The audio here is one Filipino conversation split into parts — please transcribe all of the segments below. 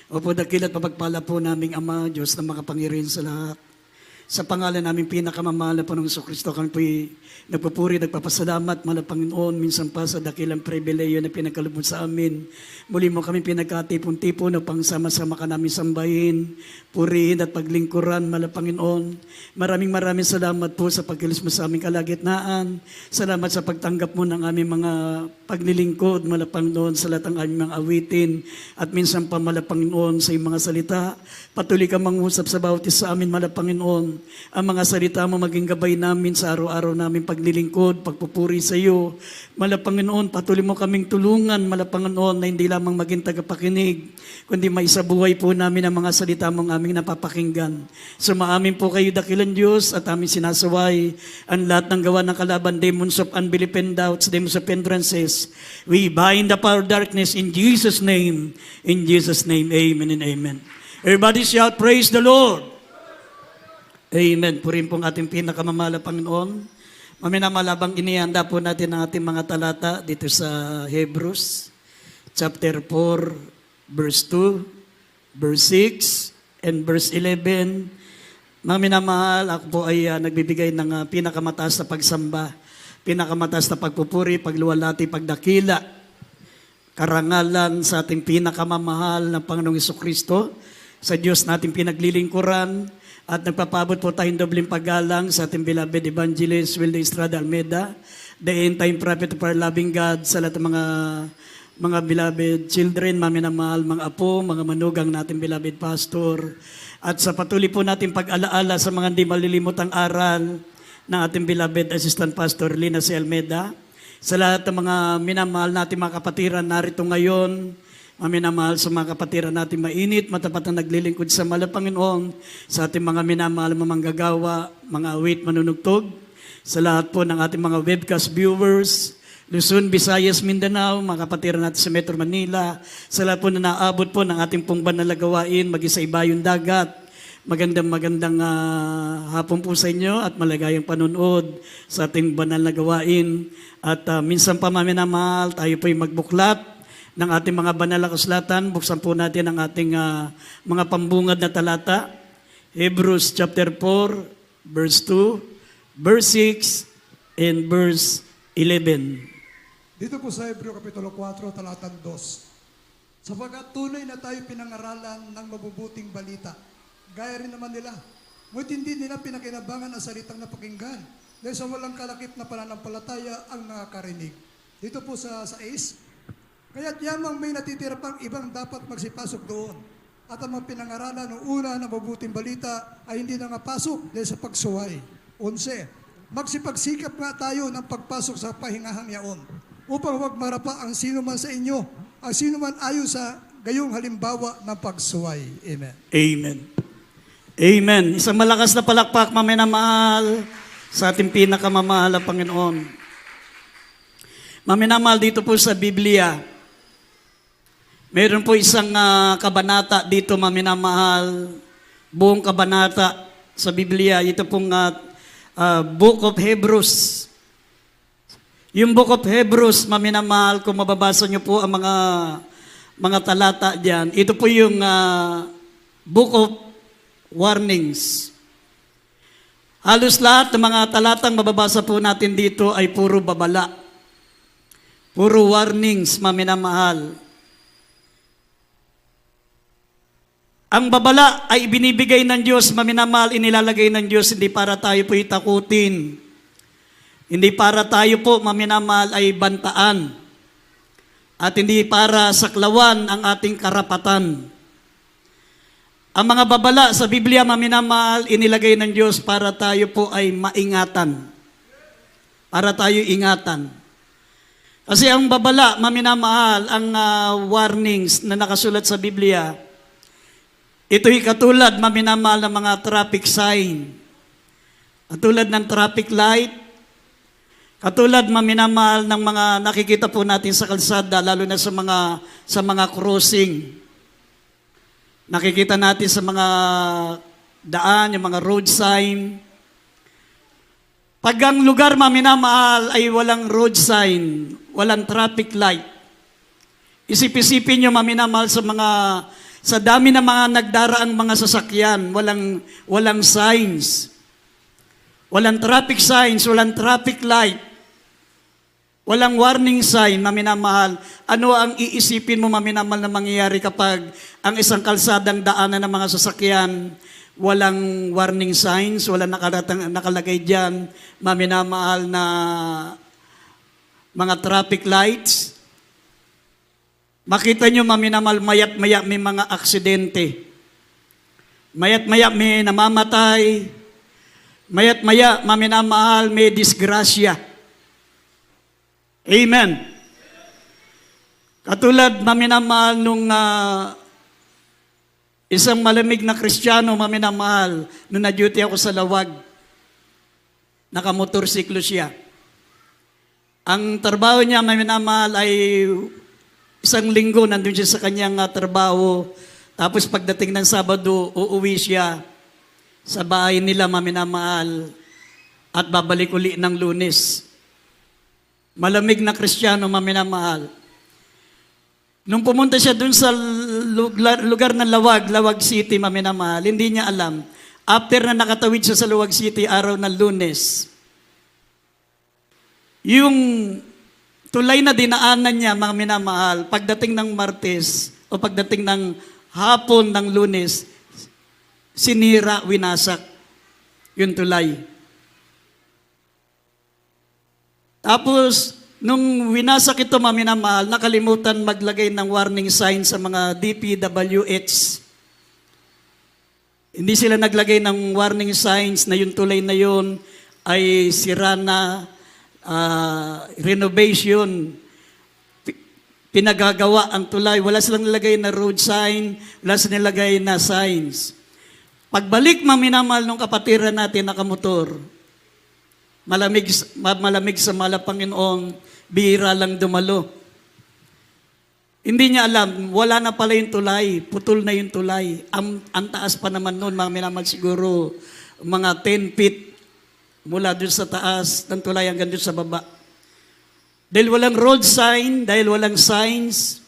Opo, dakilat papagpala po naming Ama, Diyos na makapangyarihan sa lahat. Sa pangalan namin pinakamamahal na Panginoong Kristo, kami po'y nagpupuri, nagpapasalamat, mahal Panginoon, minsan pa sa dakilang pribileyo na pinagkaloob sa amin. Muli mo kami pinagkatipon-tipon upang sama-sama ka namin sambahin, purihin at paglingkuran, mahal Panginoon. Maraming salamat po sa pagkilos mo sa aming kalagitnaan. Salamat sa pagtanggap mo ng aming mga paglilingkod, mahal Panginoon, sa lahat ng aming mga awitin. At minsan pa, mahal Panginoon, sa iyong mga salita. Patuloy ka mangusap sa bawat isa sa amin, mahal Panginoon. Ang mga salita mo maging gabay namin sa araw-araw namin paglilingkod, pagpupuri sa iyo. Mahal Panginoon, patuloy mo kaming tulungan, mahal Panginoon, na hindi lamang maging tagapakinig, kundi maisabuhay po namin ang mga salita mong aming napapakinggan. Sumaamin po kayo, dakilang Diyos, at aming sinasaway ang lahat ng gawa ng kalaban, demons of unbelief and doubts, demons of hindrances. We bind the power of darkness in Jesus' name. In Jesus' name, amen and amen. Everybody shout, praise the Lord. Amen. Purin pong ating pinakamamahal na Panginoon. Maminamalabang inihanda po natin ang ating mga talata dito sa Hebrews, chapter 4, verse 2, verse 6, and verse 11. Maminamahal, ako po ay nagbibigay ng pinakamataas na pagsamba, pinakamataas na pagpupuri, pagluwalhati, pagdakila, karangalan sa ating pinakamamahal na Panginoong Jesucristo, sa Diyos nating pinaglilingkuran. At nagpapabot po tayong dobling paggalang sa ating beloved evangelist, Wilde Estrada Almeida, the end-time prophet of our loving God, sa lahat ng mga beloved children, maminamahal, mga apo, mga manugang natin beloved pastor, at sa patuloy po natin pag-alaala sa mga hindi malilimutang aral ng ating beloved assistant pastor, Lina C. Almeida, sa lahat ng mga minamahal natin mga kapatiran narito ngayon, maminamahal sa mga kapatiran natin mainit, matapat na naglilingkod sa mahal na Panginoon, sa ating mga minamahal manggagawa, mga awit, manunugtog, sa lahat po ng ating mga webcast viewers, Luzon, Visayas, Mindanao, mga kapatiran natin sa Metro Manila, sa lahat po na naabot po ng ating pong banal na gawain, maging sa ibayong dagat. Magandang hapon po sa inyo at maligayang panonood sa ating banal na gawain. At minsan pa maminamahal, tayo po'y magbuklat ng ating mga banal na kasulatan. Buksan po natin ang ating mga pambungad na talata. Hebrews chapter 4, verse 2, verse 6, and verse 11. Dito po sa Hebreo Kapitulo 4, talatang 2. Sapagkat tunay na tayo pinangaralan ng mabubuting balita. Gaya rin naman nila. Ngunit hindi nila pinakinabangan ang salitang napakinggan. Dahil sa walang kalakip na pananampalataya ang nakakarinig. Dito po sa 6, kaya't yamang may natitira pang ibang dapat magsipasok doon. At ang mga pinangaralan ng una ng mabuting balita ay hindi na nga pasok dahil sa pagsuway. 11. Magsipagsikap nga tayo ng pagpasok sa pahingahang yaon upang huwag marapa ang sino man sa inyo, ang sino man ayon sa gayong halimbawa ng pagsuway. Amen. Amen. Amen. Isang malakas na palakpak, maminamahal, sa ating pinakamamahal na Panginoon. Maminamahal, dito po sa Biblia, meron po isang kabanata dito, maminamahal, buong kabanata sa Biblia. Ito pong Book of Hebrews. Yung Book of Hebrews, maminamahal, kung mababasa nyo po ang mga talata diyan, ito po yung Book of Warnings. Halos lahat ng mga talatang mababasa po natin dito ay puro babala. Puro warnings, maminamahal. Ang babala ay binibigay ng Diyos, maminamahal, inilalagay ng Diyos, hindi para tayo po itakutin. Hindi para tayo po, maminamahal, ay bantaan. At hindi para saklawan ang ating karapatan. Ang mga babala sa Biblia, maminamahal, inilagay ng Diyos para tayo po ay maingatan. Para tayo ingatan. Kasi ang babala, maminamahal, ang warnings na nakasulat sa Biblia, ito'y katulad, maminamahal, ng mga traffic sign. Katulad ng traffic light. Katulad, maminamahal, ng mga nakikita po natin sa kalsada, lalo na sa mga crossing. Nakikita natin sa mga daan, yung mga road sign. Pag ang lugar, maminamahal, ay walang road sign, walang traffic light, isip-isipin nyo, maminamahal, Sa dami ng mga nagdaraang mga sasakyan, walang signs. Walang traffic signs, walang traffic light. Walang warning sign, maminamahal. Ano ang iisipin mo, maminamahal, na mangyayari kapag ang isang kalsadang daanan ng mga sasakyan, walang warning signs, walang nakalagay dyan, maminamahal, na mga traffic lights? Makita nyo, maminamahal, mayat-maya may mga aksidente. Mayat-maya may namamatay. Mayat-maya, maminamahal, may disgrasya. Amen. Katulad, maminamahal, nung isang malamig na Kristiyano, maminamahal, nung na-duty ako sa Lawag, nakamotorsiklo siya. Ang trabaho niya, maminamahal, ay isang linggo nandun siya sa kanyang trabaho. Tapos pagdating ng Sabado, uuwi siya sa bahay nila, maminamahal, at babalik uli ng Lunes. Malamig na Kristiyano, maminamahal. Nung pumunta siya dun sa lugar ng Lawag City, maminamahal, hindi niya alam. After na nakatawid siya sa Lawag City, araw ng Lunes, yung tulay na dinaanan niya, mga minamahal, pagdating ng Martes o pagdating ng hapon ng Lunes, sinira, winasak yung tulay. Tapos, nung winasak ito, mga minamahal, nakalimutan maglagay ng warning sign sa mga DPWH. Hindi sila naglagay ng warning signs na yung tulay na yun ay sira na, renovation, pinagagawa ang tulay. Wala silang nilagay na road sign, wala silang nilagay na signs. Pagbalik, maminamahal, nung kapatiran natin nakamotor, malamig sa mala Panginoon, bihira lang dumalo. Hindi niya alam, wala na pala yung tulay, putol na yung tulay. Ang taas pa naman noon, maminamahal, siguro mga 10 feet mula dun sa taas ng tulay hanggang dun sa baba. Dahil walang road sign, dahil walang signs,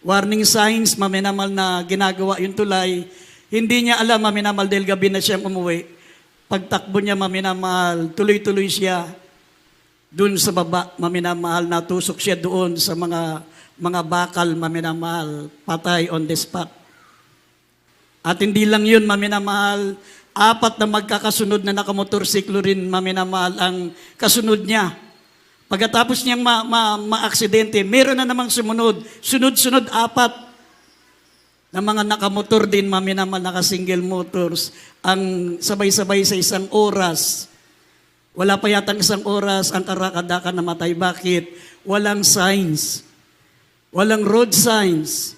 warning signs, maminamal na ginagawa yung tulay, hindi niya alam, maminamal, dahil gabi na siyang umuwi. Pagtakbo niya, maminamal, tuloy-tuloy siya dun sa baba, maminamahal, natusok siya doon sa mga bakal, maminamahal, patay on the spot. At hindi lang yun, maminamahal, 4 na magkakasunod na nakamotorsiklo rin, maminamahal, ang kasunod niya. Pagkatapos niyang ma-aksidente, meron na namang sunod-sunod 4 na mga nakamotor din, maminamahal, naka-single motors, ang sabay-sabay sa isang oras. Wala pa yatang isang oras, ang karakadakan namatay. Bakit? Walang signs. Walang road signs.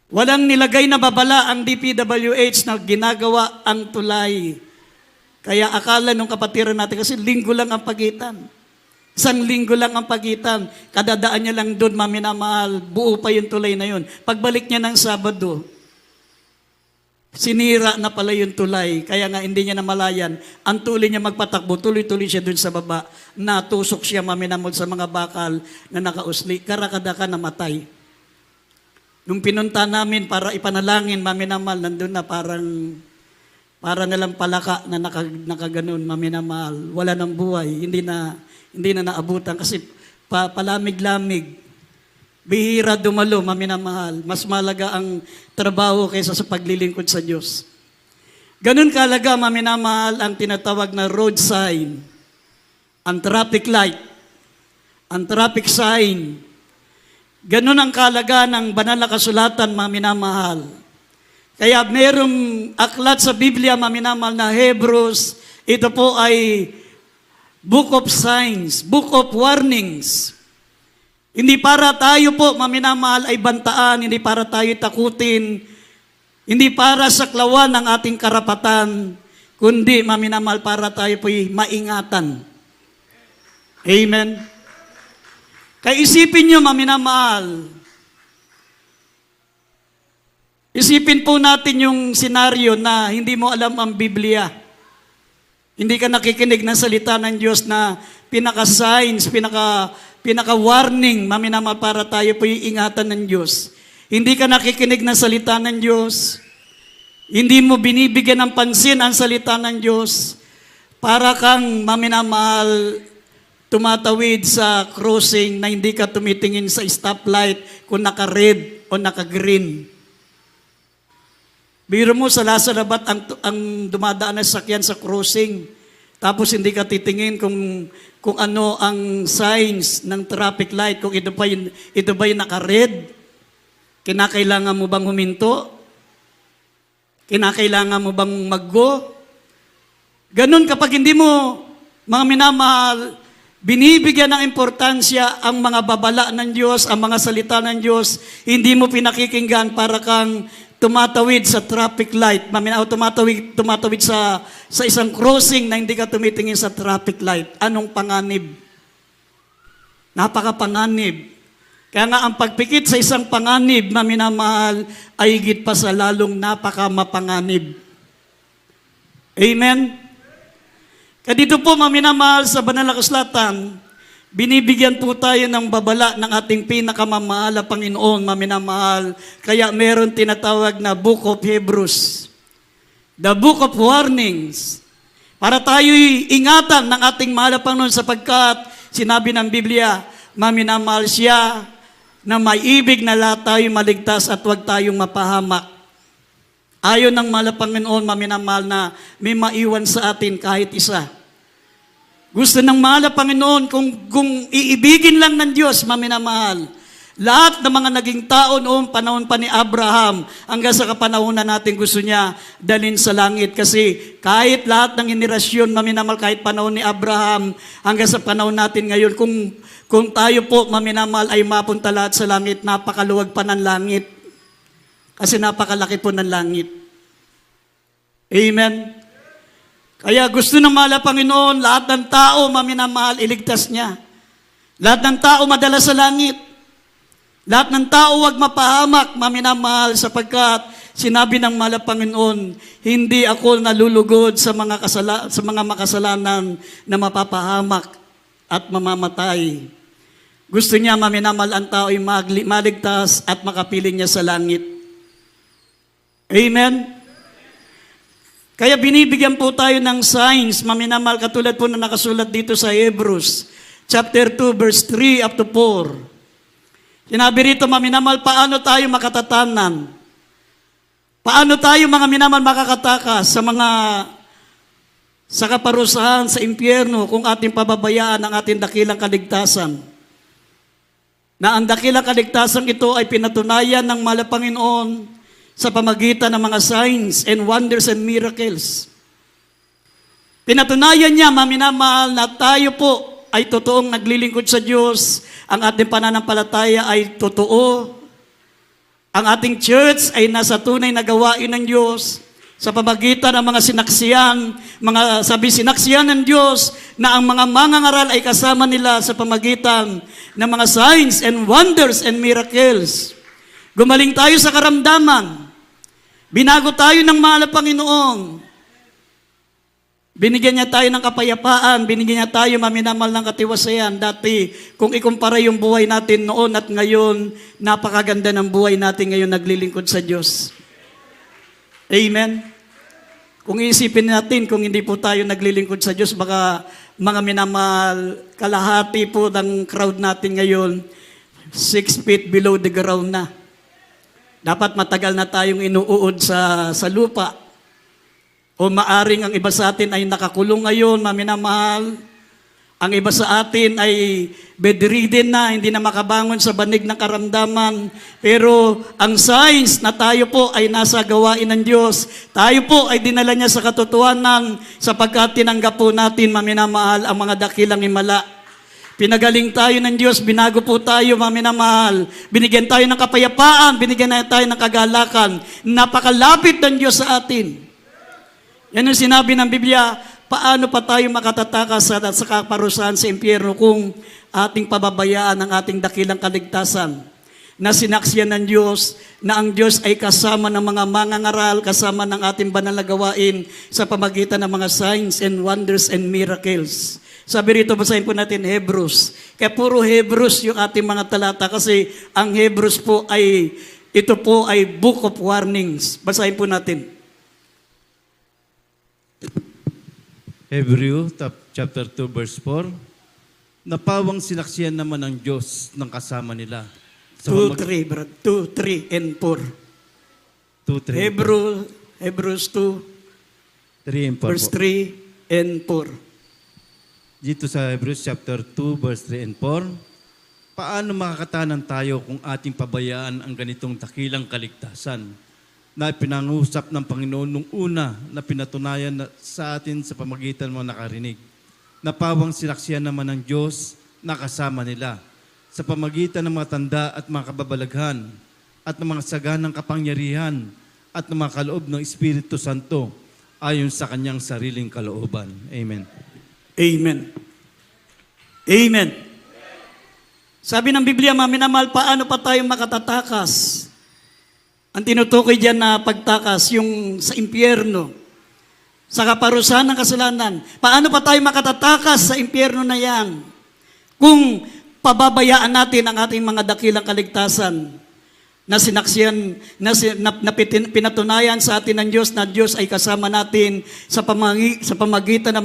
Walang nilagay na babala ang DPWH na ginagawa ang tulay. Kaya akala nung kapatiran natin, kasi linggo lang ang pagitan. Isang linggo lang ang pagitan. Kadadaan niya lang doon, maminamahal, buo pa yung tulay na yun. Pagbalik niya ng Sabado, sinira na pala yung tulay. Kaya nga hindi niya namalayan. Ang tuloy niya magpatakbo, tuloy-tuloy siya doon sa baba. Natusok siya, maminamahal, sa mga bakal na nakausli. Karakadakan, namatay. Nung pinunta namin para ipanalangin, maminamahal, nandun na para nalang palaka na nakaganon, maminamahal. Wala ng buhay, hindi na naabutan kasi palamig-lamig. Bihira dumalo, maminamahal. Mas malaga ang trabaho kaysa sa paglilingkod sa Diyos. Ganun kalaga, maminamahal, ang tinatawag na road sign, ang traffic light, ang traffic sign. Ganun ang kalaga ng banal na kasulatan, maminamahal. Kaya mayroong aklat sa Biblia, maminamahal, na Hebrews, ito po ay book of signs, book of warnings. Hindi para tayo po, maminamahal, ay bantaan, hindi para tayo takutin, hindi para saklawan ang ating karapatan, kundi, maminamahal, para tayo po'y maingatan. Amen? Kaya isipin nyo, maminamahal, isipin po natin yung senaryo na hindi mo alam ang Biblia. Hindi ka nakikinig ng salita ng Diyos na pinaka-signs, pinaka-warning, maminamahal, para tayo po yung ingatan ng Diyos. Hindi ka nakikinig ng salita ng Diyos. Hindi mo binibigyan ng pansin ang salita ng Diyos. Para kang maminamahal, tumatawid sa crossing na hindi ka tumitingin sa stoplight kung naka-red o naka-green. Biro mo sa Lazarabat ang dumadaan na sakyan sa crossing. Tapos hindi ka titingin kung ano ang signs ng traffic light, kung ito ba yung naka-red. Kinakailangan mo bang huminto? Kinakailangan mo bang mag-go? Ganun kapag hindi mo, mga minamahal, binibigyan ng importansya ang mga babala ng Diyos, ang mga salita ng Diyos, hindi mo pinakikinggan para kang tumatawid sa traffic light, tumatawid sa isang crossing na hindi ka tumitingin sa traffic light. Anong panganib? Napakapanganib. Kaya nga ang pagpikit sa isang panganib na minamahal ay higit pa sa lalong napakamapanganib. Amen? Kaya dito po maminamahal sa banal na kasulatan, binibigyan po tayo ng babala ng ating pinakamamahal na Panginoon, maminamahal. Kaya meron tinatawag na Book of Hebrews. The Book of Warnings. Para tayo'y ingatan ng ating mahal na Panginoon sapagkat sinabi ng Biblia, maminamahal siya na may ibig na lahat tayo maligtas at huwag tayong mapahamak. Ayon ng mahal na Panginoon, maminamahal na may maiwan sa atin kahit isa. Gusto ng mahal na Panginoon kung iibigin lang ng Diyos, maminamahal. Lahat ng mga naging tao noong panahon pa ni Abraham, hanggang sa kapanahonan natin gusto niya dalhin sa langit. Kasi kahit lahat ng henerasyon, maminamahal, kahit panahon ni Abraham, hanggang sa panahon natin ngayon, kung tayo po, maminamahal, ay mapunta lahat sa langit, napakaluwag pa ng langit. Kasi napakalaki po ng langit. Amen? Kaya gusto ng mahal na Panginoon, lahat ng tao, maminamahal, iligtas niya. Lahat ng tao madala sa langit. Lahat ng tao huwag mapahamak, maminamahal, sapagkat sinabi ng mahal na Panginoon, hindi ako nalulugod sa mga makasalanan na mapapahamak at mamamatay. Gusto niya, maminamahal, ang tao ay maligtas at makapiling niya sa langit. Amen? Kaya binibigyan po tayo ng signs, maminamahal, katulad po na nakasulat dito sa Hebrews, chapter 2, verse 3 up to 4. Sinabi rito, maminamahal, paano tayo makatatanan? Paano tayo, mga minamahal, makakatakas sa kaparusahan, sa impyerno, kung ating pababayaan ang ating dakilang kaligtasan? Na ang dakilang kaligtasan ito ay pinatunayan ng mahal na Panginoon sa pamagitan ng mga signs and wonders and miracles. Pinatunayan niya, maminamahal, na tayo po ay totoong naglilingkod sa Diyos. Ang ating pananampalataya ay totoo. Ang ating church ay nasa tunay na gawain ng Diyos sa pamagitan ng mga sinaksiyan ng Diyos na ang mga mangangaral ay kasama nila sa pamagitan ng mga signs and wonders and miracles. Gumaling tayo sa karamdaman. Binago tayo ng mahal na Panginoon. Binigyan niya tayo ng kapayapaan, binigyan niya tayo, maminamahal, ng katiwasayan. Dati, kung ikumpara yung buhay natin noon at ngayon, napakaganda ng buhay natin ngayon naglilingkod sa Diyos. Amen? Kung iisipin natin, kung hindi po tayo naglilingkod sa Diyos, baka mga minamahal, kalahati po ng crowd natin ngayon, 6 feet below the ground na. Dapat matagal na tayong inuuod sa lupa. O maaring ang iba sa atin ay nakakulong ngayon, maminamahal. Ang iba sa atin ay bedridden na, hindi na makabangon sa banig ng karamdaman. Pero ang signs na tayo po ay nasa gawain ng Diyos. Tayo po ay dinala niya sa katotohanan sapagkat tinanggap po natin, maminamahal, ang mga dakilang himala. Pinagaling tayo ng Diyos, binago po tayo, maminamahal. Binigyan tayo ng kapayapaan, binigyan tayo ng kagalakan. Napakalapit ng Diyos sa atin. Yan ang sinabi ng Biblia, paano pa tayo makatatakas sa kaparusahan sa impyerno kung ating pababayaan ang ating dakilang kaligtasan na sinaksiyan ng Diyos, na ang Diyos ay kasama ng mga mangangaral, kasama ng ating banal na gawain sa pamagitan ng mga signs and wonders and miracles. Sabi rito, basahin po natin Hebrews. Kaya puro Hebrews yung ating mga talata kasi ang Hebrews po ay Ito po ay Book of Warnings. Basahin po natin. Hebrew chapter 2 verse 4. Napawang sinaksiyan naman ng Diyos ng kasama nila. 2, 3, brad. 2, 3, and 4. 2, 3, Hebrews 2, 3 and 4 verse po. 3 and 4. Dito sa Hebrews chapter 2 verse 3 and 4. Paano makakatanan tayo kung ating pabayaan ang ganitong dakilang kaligtasan na pinangusap ng Panginoon nung una na pinatunayan sa atin sa pamagitan ng mga nakarinig? Napawang sinaksiyan naman ng Diyos na kasama nila sa pamagitan ng mga tanda at mga kababalaghan at ng mga saganang kapangyarihan at ng mga kaloob ng Espiritu Santo ayon sa kanyang sariling kalooban. Amen. Amen. Amen. Sabi ng Biblia, maminamahal, paano pa tayo makatatakas? Ang tinutukoy diyan na pagtakas, yung sa impyerno, sa kaparusahan ng kasalanan. Paano pa tayo makatatakas sa impyerno na yan? Kung pababayaan natin ang ating mga dakilang kaligtasan na sinaksiyan, pinatunayan sa atin ng Diyos na Diyos ay kasama natin sa pamagitan ng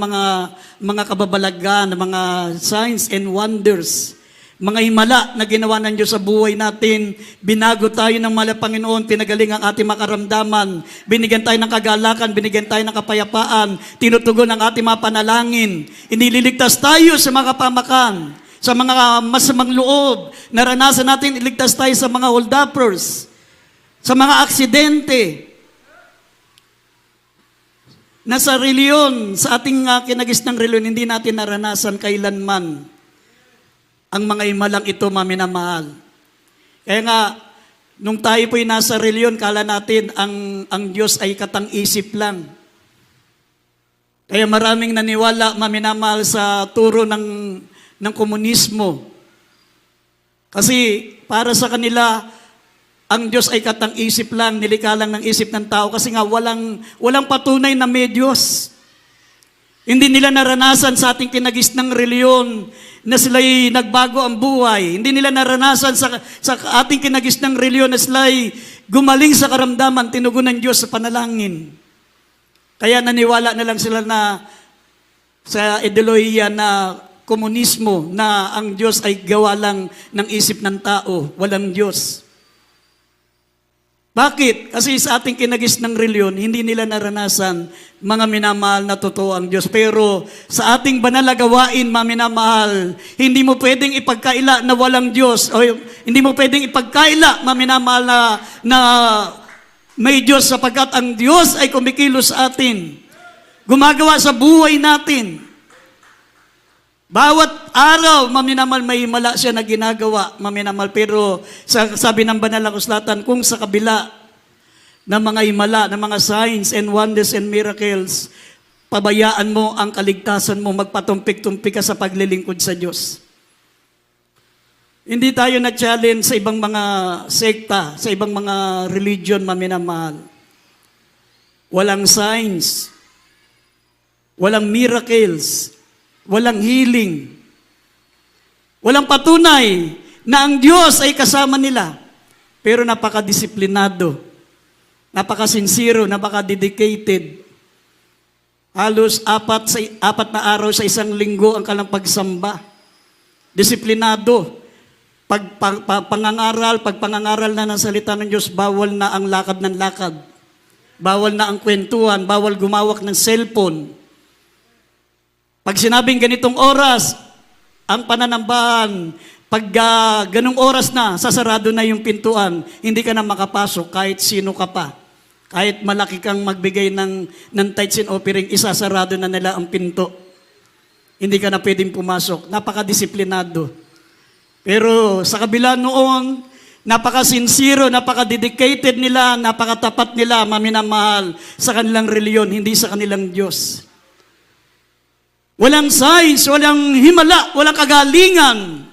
mga kababalagan, ng mga signs and wonders, mga himala na ginawa ng Diyos sa buhay natin. Binago tayo ng mahal na Panginoon, pinagaling ang ating makaramdaman, binigyan tayo ng kagalakan, binigyan tayo ng kapayapaan, tinutugon ang ating mga panalangin, inililigtas tayo sa mga kapamakan, sa mga masamang loob, naranasan natin, iligtas tayo sa mga hold-uppers, sa mga aksidente, na sa reliyon, sa ating kinagisnang reliyon, hindi natin naranasan kailanman ang mga himalang ito, maminamahal. Kaya nga, nung tayo po'y nasa reliyon, kala natin ang Diyos ay katang-isip lang. Kaya maraming naniwala, maminamahal, sa turo ng komunismo. Kasi para sa kanila, ang Diyos ay katang-isip lang, nilikha lang ng isip ng tao. Kasi nga walang patunay na may Diyos. Hindi nila naranasan sa ating kinagisnang reliyon na sila'y nagbago ang buhay. Hindi nila naranasan sa ating kinagisnang reliyon na sila'y gumaling sa karamdaman, tinugon ng Diyos sa panalangin. Kaya naniwala na lang sila na sa ideolohiya na komunismo na ang Diyos ay gawa lang ng isip ng tao, walang Diyos. Bakit? Kasi sa ating kinagisnang reliyon, hindi nila naranasan, mga minamahal, na totoo ang Diyos. Pero sa ating banal na gawain, mga minamahal, hindi mo pwedeng ipagkaila na walang Diyos. O hindi mo pwedeng ipagkaila, mga minamahal, na may Diyos, sapagkat ang Diyos ay kumikilos sa atin. Gumagawa sa buhay natin. Bawat araw, maminamal, may himala siya na ginagawa, maminamal. Pero sabi ng banal na kasulatan, kung sa kabila ng mga himala, ng mga signs and wonders and miracles, pabayaan mo ang kaligtasan mo, magpatumpik-tumpik ka sa paglilingkod sa Diyos. Hindi tayo na-challenge sa ibang mga sekta, sa ibang mga religion, maminamahal. Walang signs, walang miracles, walang healing, walang patunay na ang Diyos ay kasama nila. Pero napakadisiplinado, napakasinsiro, napakadedicated. Halos apat na araw sa isang linggo ang kalang pagsamba. Disiplinado. Pagpangangaral na ng salita ng Diyos, bawal na ang lakad ng lakad. Bawal na ang kwentuhan, bawal gumawak ng cellphone. Pag sinabing ganitong oras, ang pananambahan, pag ganong oras na, sasarado na yung pintuan, hindi ka na makapasok kahit sino ka pa. Kahit malaki kang magbigay ng tithes and offering, isasarado na nila ang pinto. Hindi ka na pwedeng pumasok. Napakadisiplinado. Pero sa kabila noon, napakasinsiro, napakadedicated nila, napakatapat nila, maminamahal sa kanilang reliyon, hindi sa kanilang Diyos. Walang signs, walang himala, walang kagalingan,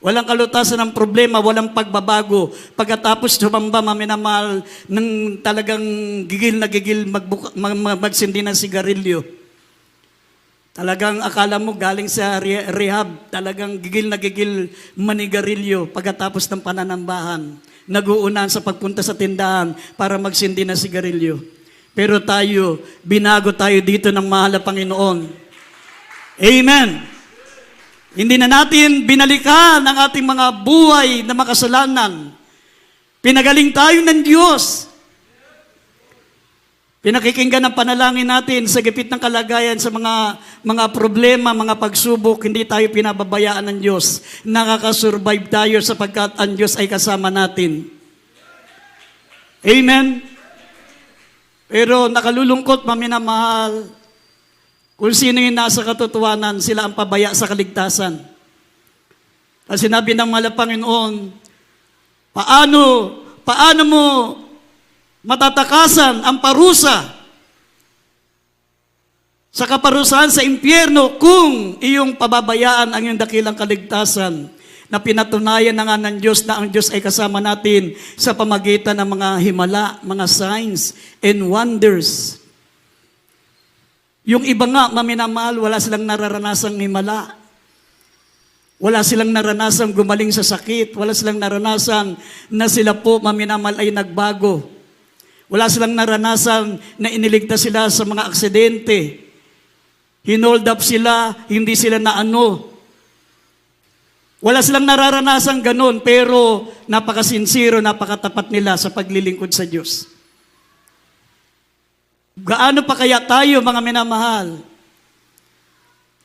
walang kalutasan ng problema, walang pagbabago. Pagkatapos tumamba, maminamahal, ng talagang gigil na gigil magsindi ng sigarilyo. Talagang akala mo galing sa rehab, talagang gigil na gigil manigarilyo pagkatapos ng pananambahan. naguunan sa pagpunta sa tindahan para magsindi ng sigarilyo. Pero tayo, binago tayo dito ng mahal na Panginoon. Amen! Hindi na natin binalikan ang ating mga buhay na makasalanan. Pinagaling tayo ng Diyos. Pinakikinggan ang panalangin natin sa gipit ng kalagayan sa mga problema, mga pagsubok, hindi tayo pinababayaan ng Diyos. Nakakasurvive tayo sapagkat ang Diyos ay kasama natin. Amen? Pero nakalulungkot, maminamahal, kung sino yung nasa katotohanan, sila ang pabaya sa kaligtasan. At sinabi ng mahal na Panginoon, paano mo matatakasan ang parusa sa kaparusahan sa impyerno kung iyong pababayaan ang iyong dakilang kaligtasan na pinatunayan na nga ng Diyos na ang Diyos ay kasama natin sa pamagitan ng mga himala, mga signs and wonders. Yung iba nga, maminamahal, wala silang nararanasang himala. Wala silang naranasang gumaling sa sakit. Wala silang naranasan na sila po, maminamahal, ay nagbago. Wala silang naranasan na iniligtas sila sa mga aksidente. Hinold up sila, hindi sila naano. Wala silang nararanasan ganun, pero napakasinsiro, napakatapat nila sa paglilingkod sa Diyos. Gaano pa kaya tayo, mga minamahal?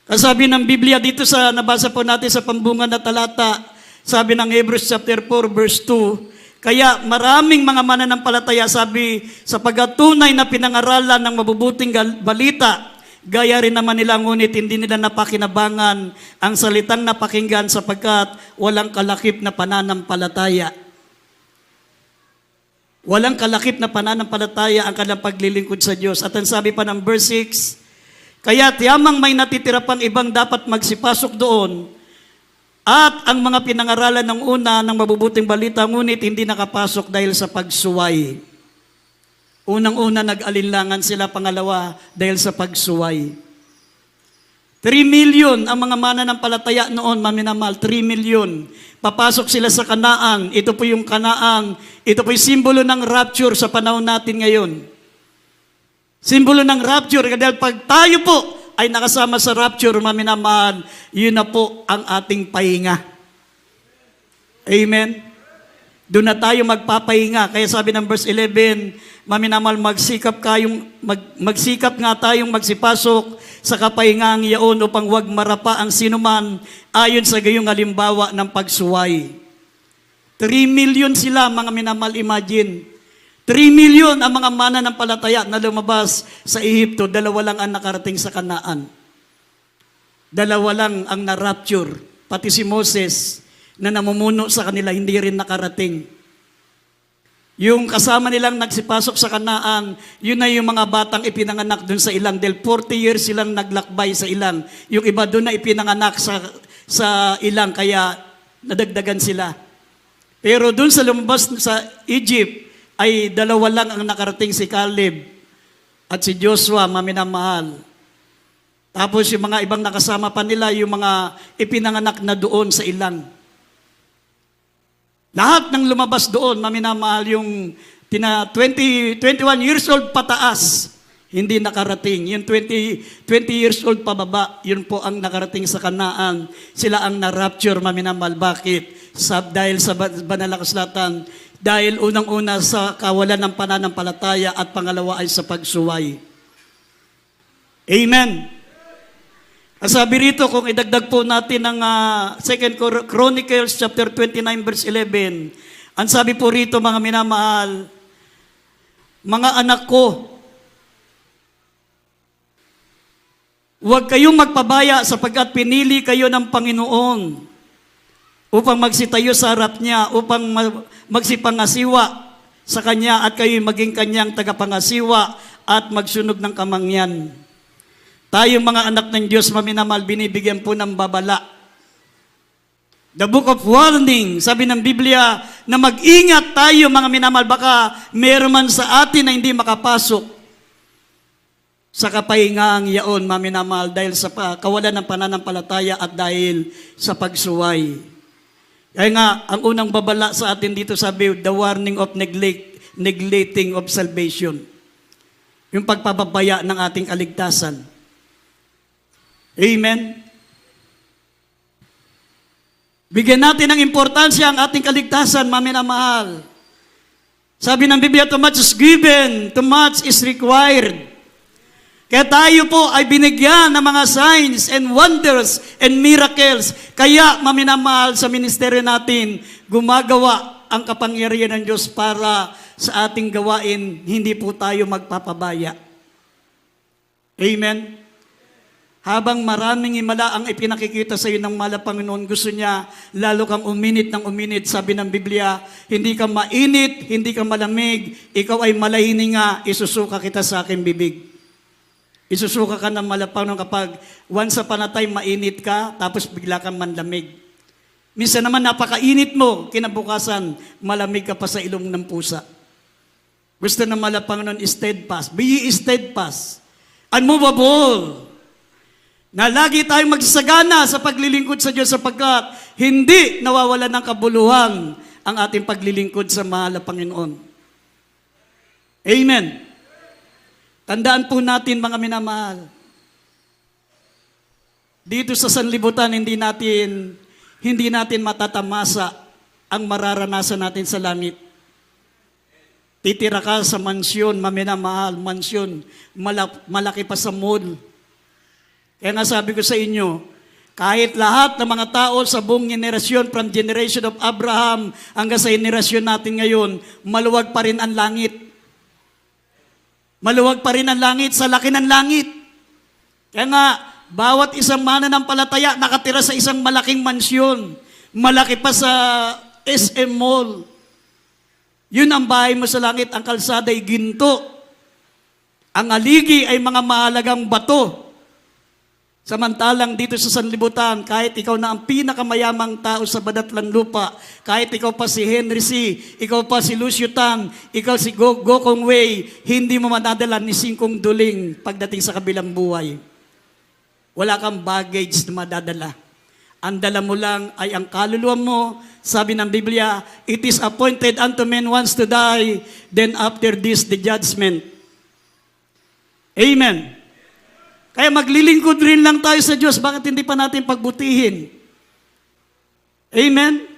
Kasabi ng Biblia dito sa nabasa po natin sa pambungan na talata, sabi ng Hebrews chapter 4 verse 2, kaya maraming mga mananampalataya, sabi, sa pagkatunay na pinangaralan ng mabubuting balita, gaya rin naman nila, ngunit hindi nila napakinabangan ang salitang napakinggan sapagkat walang kalakip na pananampalataya. Walang kalakip na pananampalataya ang kanilang paglilingkod sa Diyos. At ang sabi pa ng verse 6, kaya tiyamang may natitira pang ibang dapat magsipasok doon, at ang mga pinangaralan ng una ng mabubuting balita, ngunit hindi nakapasok dahil sa pagsuway. Unang-una nag-alinlangan sila, pangalawa dahil sa pagsuway. 3 million ang mga mananampalataya noon, maminamahal, 3 million. Papasok sila sa Kanaan. Ito po yung Kanaan. Ito po yung simbolo ng rapture sa panahon natin ngayon. Simbolo ng rapture. Dahil pag tayo po ay nakasama sa rapture, maminamahal, yun na po ang ating pahinga. Amen? Doon na tayo magpapahinga. Kaya sabi ng verse 11, maminamahal, magsikap nga tayong magsipasok sa kapahingang iyaon upang wag marapa ang sinuman ayon sa gayong halimbawa ng pagsuway. 3 million sila, mga minamahal, imagine. 3 million ang mga mananampalataya na lumabas sa Ehipto, 2 lang ang nakarating sa Kanaan. 2 lang ang na-rapture. Pati si Moses na namumuno sa kanila, hindi rin nakarating. Yung kasama nilang nagsipasok sa Kanaan, yun na yung mga batang ipinanganak dun sa ilang. Dahil 40 years silang naglakbay sa ilang. Yung iba dun na ipinanganak sa ilang, kaya nadagdagan sila. Pero dun sa lumabas sa Egypt, ay 2 lang ang nakarating, si Caleb at si Joshua, maminamahal. Tapos yung mga ibang nakasama pa nila, yung mga ipinanganak na doon sa ilang. Lahat ng lumabas doon, maminamahal, yung 21 years old pataas, hindi nakarating. Yung 20 years old pababa, yun po ang nakarating sa Kanaan. Sila ang na-rapture, maminamahal. Bakit? Dahil sa banal na kasulatan, dahil unang-una sa kawalan ng pananampalataya at pangalawa ay sa pagsuway. Amen. Sabi rito, kung idagdag po natin ng 2 Chronicles chapter 29 verse 11, ang sabi po rito, mga minamahal, mga anak ko, huwag kayong magpabaya sapagkat pinili kayo ng Panginoon upang magsitayo sa harap niya, upang magsipangasiwa sa Kanya at kayo'y maging Kanyang tagapangasiwa at magsunog ng kamangyan. Tayong mga anak ng Diyos, maminamahal, binibigyan po ng babala. The book of warning, sabi ng Biblia, na mag-ingat tayo, mga minamahal, baka meron man sa atin na hindi makapasok sa kapahingang yaon, maminamahal, dahil sa kawalan ng pananampalataya at dahil sa pagsuway. Kaya nga, ang unang babala sa atin dito sabi, the warning of neglecting of salvation. Yung pagpapabaya ng ating kaligtasan. Amen? Bigyan natin ng importansya ang ating kaligtasan, maminamahal. Sabi ng Biblia, too much is given, too much is required. Kaya tayo po ay binigyan ng mga signs and wonders and miracles. Kaya, maminamahal, sa ministeryo natin, gumagawa ang kapangyarihan ng Diyos para sa ating gawain, hindi po tayo magpapabaya. Amen? Habang maraming himala ang ipinakikita sa iyo ng mahal na Panginoon, gusto niya, lalo kang uminit ng uminit. Sabi ng Biblia, hindi ka mainit, hindi ka malamig, ikaw ay malahininga, isusuka kita sa aking bibig. Isusuka ka ng malapang kapag once upon a time mainit ka, tapos bigla kang manlamig. Minsan naman napakainit mo, kinabukasan malamig ka pa sa ilong ng pusa. Gusto ng malapang nun, steadfast. Be ye steadfast. Unmovable. Na lagi tayong magsasagana sa paglilingkod sa Diyos sapagkat hindi nawawala ng kabuluhan ang ating paglilingkod sa mahal na Panginoon. Amen. Tandaan po natin mga minamahal, dito sa sanlibutan hindi natin matatamasa ang mararanasan natin sa langit. Titira ka sa mansyon, maminamahal, mansyon, malaki pa sa mall. Kaya nga sabi ko sa inyo, kahit lahat ng mga tao sa buong generasyon, from generation of Abraham hanggang sa generasyon natin ngayon, maluwag pa rin ang langit. Maluwag pa rin ang langit sa laki ng langit. Kaya nga, bawat isang mananampalataya nakatira sa isang malaking mansyon. Malaki pa sa SM Mall. Yun ang bahay mo sa langit. Ang kalsada ay ginto. Ang aligi ay mga mahalagang bato. Samantalang dito sa sanlibutan, kahit ikaw na ang pinakamayamang tao sa badatlang lupa, kahit ikaw pa si Henry C., ikaw pa si Lucio Tan, ikaw si Go Kong Wei, hindi mo madadala ni singkong duling pagdating sa kabilang buhay. Wala kang baggage na madadala. Ang dala mo lang ay ang kaluluwa mo. Sabi ng Biblia, it is appointed unto men once to die, then after this the judgment. Amen. Kaya maglilingkod rin lang tayo sa Diyos. Bakit hindi pa natin pagbutihin? Amen?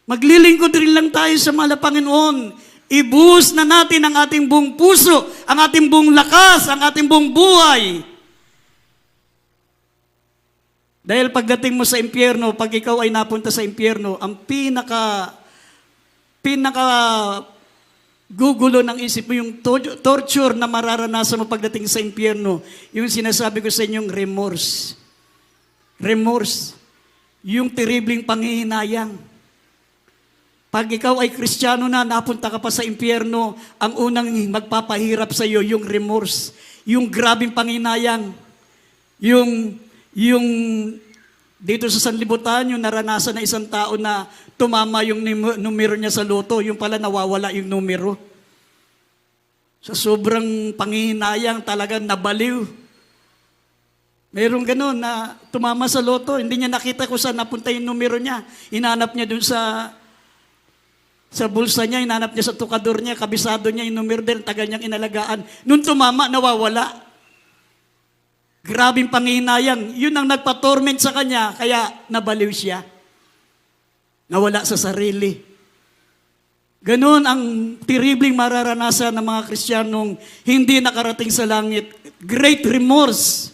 Maglilingkod rin lang tayo sa mahal na Panginoon. Ibuhos na natin ang ating buong puso, ang ating buong lakas, ang ating buong buhay. Dahil pagdating mo sa impyerno, pag ikaw ay napunta sa impyerno, ang pinaka gugulo ng isip mo, yung torture na mararanasan mo pagdating sa impyerno, yung sinasabi ko sa inyong remorse. Remorse. Yung terribling panghihinayang. Pag ikaw ay Kristiyano na, napunta ka pa sa impyerno, ang unang magpapahirap sa iyo, yung remorse. Yung grabing panghihinayang. Yung dito sa sanlibutan, yung naranasan na isang tao na tumama yung numero niya sa loto, yung pala nawawala yung numero. Sa sobrang panghihinayang, talagang nabaliw. Merong ganun na tumama sa loto, hindi niya nakita kung saan napunta yung numero niya. Hinanap niya dun sa bulsa niya, hinanap niya sa tukador niya, kabisado niya yung numero din, taga niyang inalagaan. Nung tumama, nawawala. Grabing panghihinayang. Yun ang nagpa-torment sa kanya, kaya nabaliw siya. Nawala sa sarili. Ganun ang terribling mararanasan ng mga Kristiyanong hindi nakarating sa langit. Great remorse.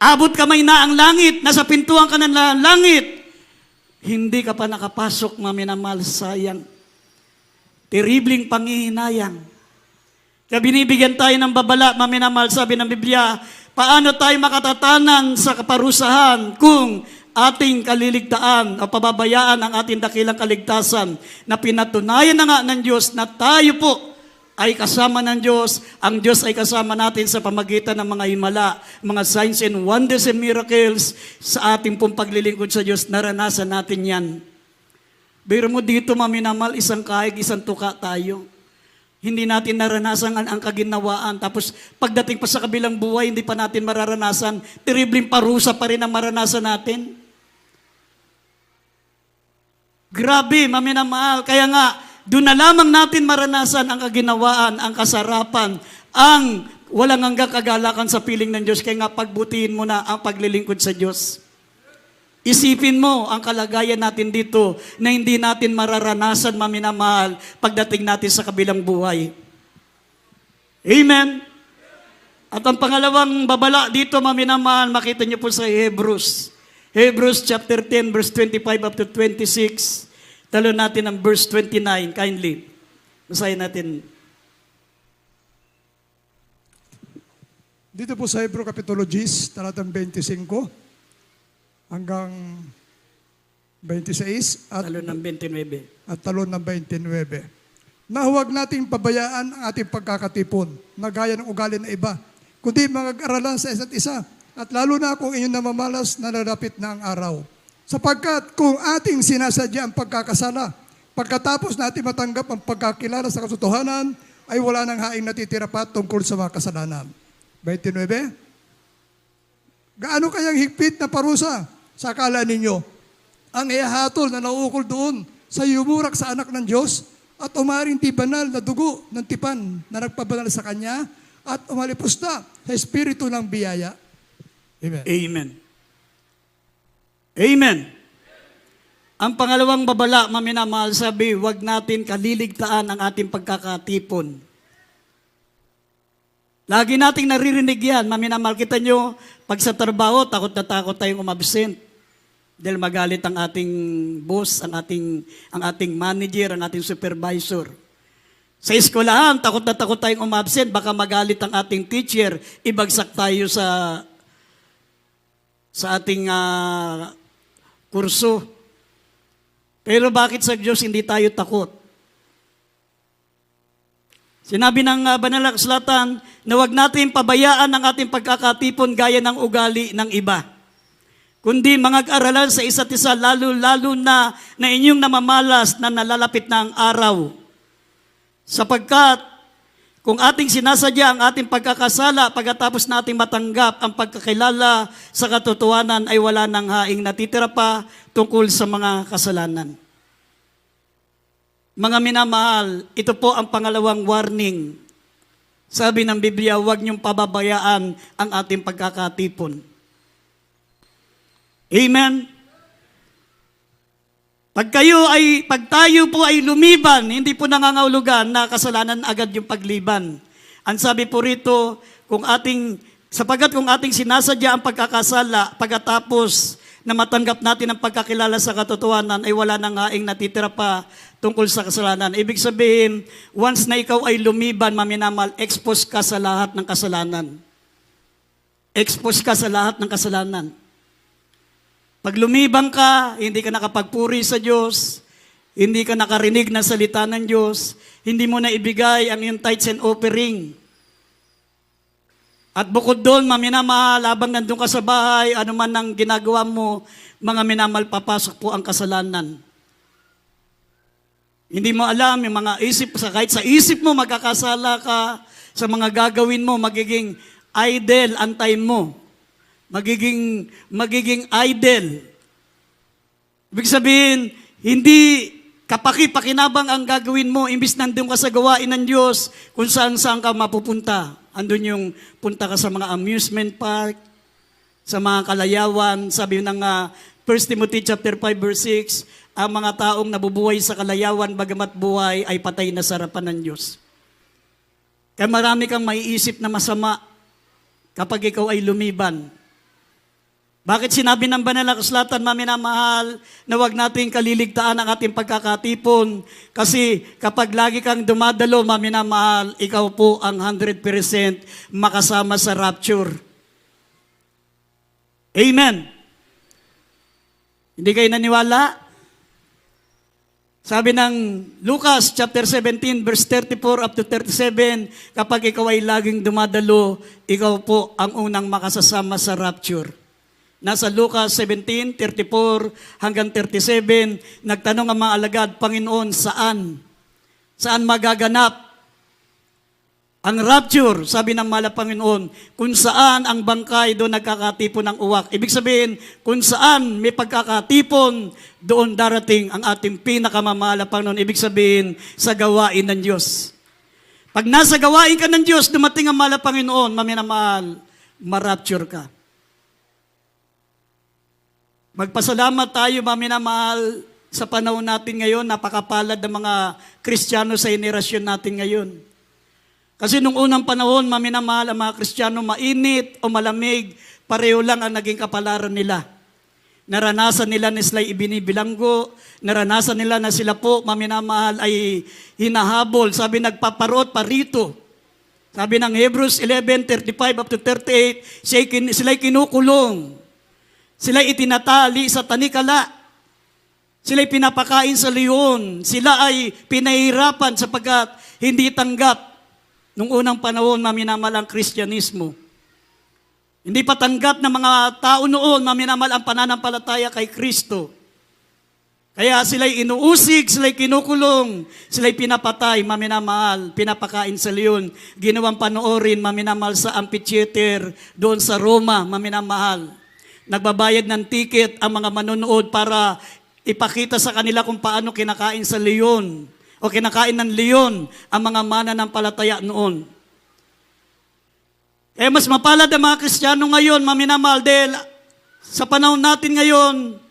Abot kamay na ang langit, nasa pintuan ka na ng langit. Hindi ka pa nakapasok, maminamahal, sayang. Terribling panghihinayang. Kaya binibigyan tayo ng babala, maminamahal, sabi ng Biblia, paano tayo makatatanan sa kaparusahan kung ating kaliligtaan o pababayaan ang ating dakilang kaligtasan na pinatunayan na nga ng Diyos na tayo po ay kasama ng Diyos, ang Diyos ay kasama natin sa pamagitan ng mga himala, mga signs and wonders and miracles sa ating pong paglilingkod sa Diyos, naranasan natin yan. Biro mo dito, maminamal, isang kahig, isang tuka tayo. Hindi natin naranasan ang kaginawaan. Tapos pagdating pa sa kabilang buhay, hindi pa natin mararanasan. Terribling parusa pa rin ang maranasan natin. Grabe, maminamahal. Kaya nga, doon na lamang natin maranasan ang kaginawaan, ang kasarapan, ang walang hanggang kagalakan sa piling ng Diyos. Kaya nga, pagbutihin mo na ang paglilingkod sa Diyos. Isipin mo ang kalagayan natin dito na hindi natin mararanasan, maminamahal, pagdating natin sa kabilang buhay. Amen? At ang pangalawang babala dito, maminamahal, makita niyo po sa Hebrews. Hebrews chapter 10, verse 25 up to 26. Talo natin ang verse 29, kindly. Basahin natin. Dito po sa Hebrew Kapitulo 10, talatang 25 hanggang 26 Talo ng 29. at talon ng 29. Na huwag nating pabayaan ang ating pagkakatipon na gaya ng ugali ng iba, kundi mag-aralan sa isa't isa at lalo na kung inyong namamalas na narapit na ang araw. Sapagkat kung ating sinasadya ang pagkakasala, pagkatapos natin matanggap ang pagkakilala sa katotohanan, ay wala nang haing natitira pa tungkol sa mga kasalanan. 29. Gaano kayang higpit na parusa sa akala ninyo ang ihahatol na nauukol doon sa yumurak sa anak ng Diyos at umaring tibanal na dugo ng tipan na nagpabanal sa Kanya at umalipusta sa espiritu ng biyaya. Amen. Amen. Amen. Ang pangalawang babala, maminamahal, sabi, huwag natin kaliligtaan ang ating pagkakatipon. Lagi nating naririnig yan, maminamahal. Kita nyo, pag sa trabaho, takot na takot tayong umabsent. Dahil magalit ang ating boss, ang ating manager, ang ating supervisor. Sa eskwelahan, takot na takot tayong umabsent, baka magalit ang ating teacher, ibagsak tayo sa ating kurso. Pero bakit sa Diyos hindi tayo takot? Sinabi ng banal na kasulatan na huwag natin pabayaan ang ating pagkakatipon gaya ng ugali ng iba. Kundi mangag-aralan sa isa't isa, lalo-lalo na inyong namamalas na nalalapit na ang araw. Sapagkat kung ating sinasadya ang ating pagkakasala, pagkatapos nating matanggap ang pagkakilala sa katotohanan, ay wala nang haing natitira pa tungkol sa mga kasalanan. Mga minamahal, ito po ang pangalawang warning. Sabi ng Biblia, huwag niyong pababayaan ang ating pagkakatipon. Amen? Pag tayo po ay lumiban, hindi po nangangahulugan na kasalanan agad yung pagliban. Ang sabi po rito, sapagkat kung ating sinasadya ang pagkakasala, pagkatapos na matanggap natin ang pagkakilala sa katotohanan, ay wala nang haing natitira pa tungkol sa kasalanan. Ibig sabihin, once na ikaw ay lumiban, maminamal, expose ka sa lahat ng kasalanan. Expose ka sa lahat ng kasalanan. Pag lumibang ka, hindi ka nakapagpuri sa Diyos, hindi ka nakarinig ng salita ng Diyos, hindi mo na ibigay ang iyong tithes and offering. At bukod doon, maminamahal, habang nandun ka sa bahay, ano man ang ginagawa mo, mga minamal, papasok po ang kasalanan. Hindi mo alam, yung mga kahit sa isip mo, magkakasala ka, sa mga gagawin mo, magiging idle ang time mo. Magiging idle. Ibig sabihin, hindi kapaki-pakinabang ang gagawin mo, imbis nandun ka sa gawain ng Diyos, kung saan ka mapupunta. Andun yung punta ka sa mga amusement park, sa mga kalayawan. Sabi ng 1 Timothy chapter 5 verse 6, ang mga taong nabubuhay sa kalayawan, bagamat buhay, ay patay na sa harapan ng Diyos. Kaya marami kang maiisip na masama kapag ikaw ay lumiban. Bakit sinabi ng banal na kasulatan, maminamahal, na huwag natin kaliligtaan ang ating pagkakatipon? Kasi kapag lagi kang dumadalo, maminamahal, ikaw po ang 100% makasama sa rapture. Amen. Hindi kayo naniwala? Sabi ng Lucas chapter 17 verse 34 up to 37, kapag ikaw ay laging dumadalo, ikaw po ang unang makasasama sa rapture. Nasa Lucas 17, 34 hanggang 37, nagtanong ang mga alagad, Panginoon, saan? Saan magaganap Ang rapture, sabi ng mahal na Panginoon, kung saan ang bangkay doon nagkakatipon ng uwak. Ibig sabihin, kung saan may pagkakatipon, doon darating ang ating pinakamamahal na Panginoon. Ibig sabihin, sa gawain ng Diyos. Pag nasa gawain ka ng Diyos, dumating ang mahal na Panginoon, maminamahal, ma-rapture ka. Magpasalamat tayo, maminamahal, sa panahon natin ngayon, napakapalad ng mga Kristiyano sa henerasyon natin ngayon. Kasi nung unang panahon, maminamahal ang mga Kristiyano, mainit o malamig, pareho lang ang naging kapalaran nila. Naranasan nila na sila'y ibinibilanggo, naranasan nila na sila po, maminamahal, ay hinahabol. Sabi, nagpaparot parito. Sabi ng Hebrews 11:35 up to 38, sila'y kinukulong. Sila'y itinatali sa tanikala. Sila'y pinapakain sa leon. Sila ay pinahirapan sapagkat hindi tanggap nung unang panahon, maminamahal ang Kristyanismo. Hindi pa tanggap ng mga tao noon, maminamahal ang pananampalataya kay Kristo. Kaya sila'y inuusig, sila'y kinukulong, sila'y pinapatay, maminamahal, pinapakain sa leon. Ginawang panoorin, maminamahal, sa amphitheater, doon sa Roma, maminamahal. Nagbabayad ng ticket ang mga manonood para ipakita sa kanila kung paano kinakain sa leon o kinakain ng leon ang mga mananampalataya noon. Kaya mas mapalad ang mga Kristiyano ngayon, maminamahal, dahil sa panahon natin ngayon,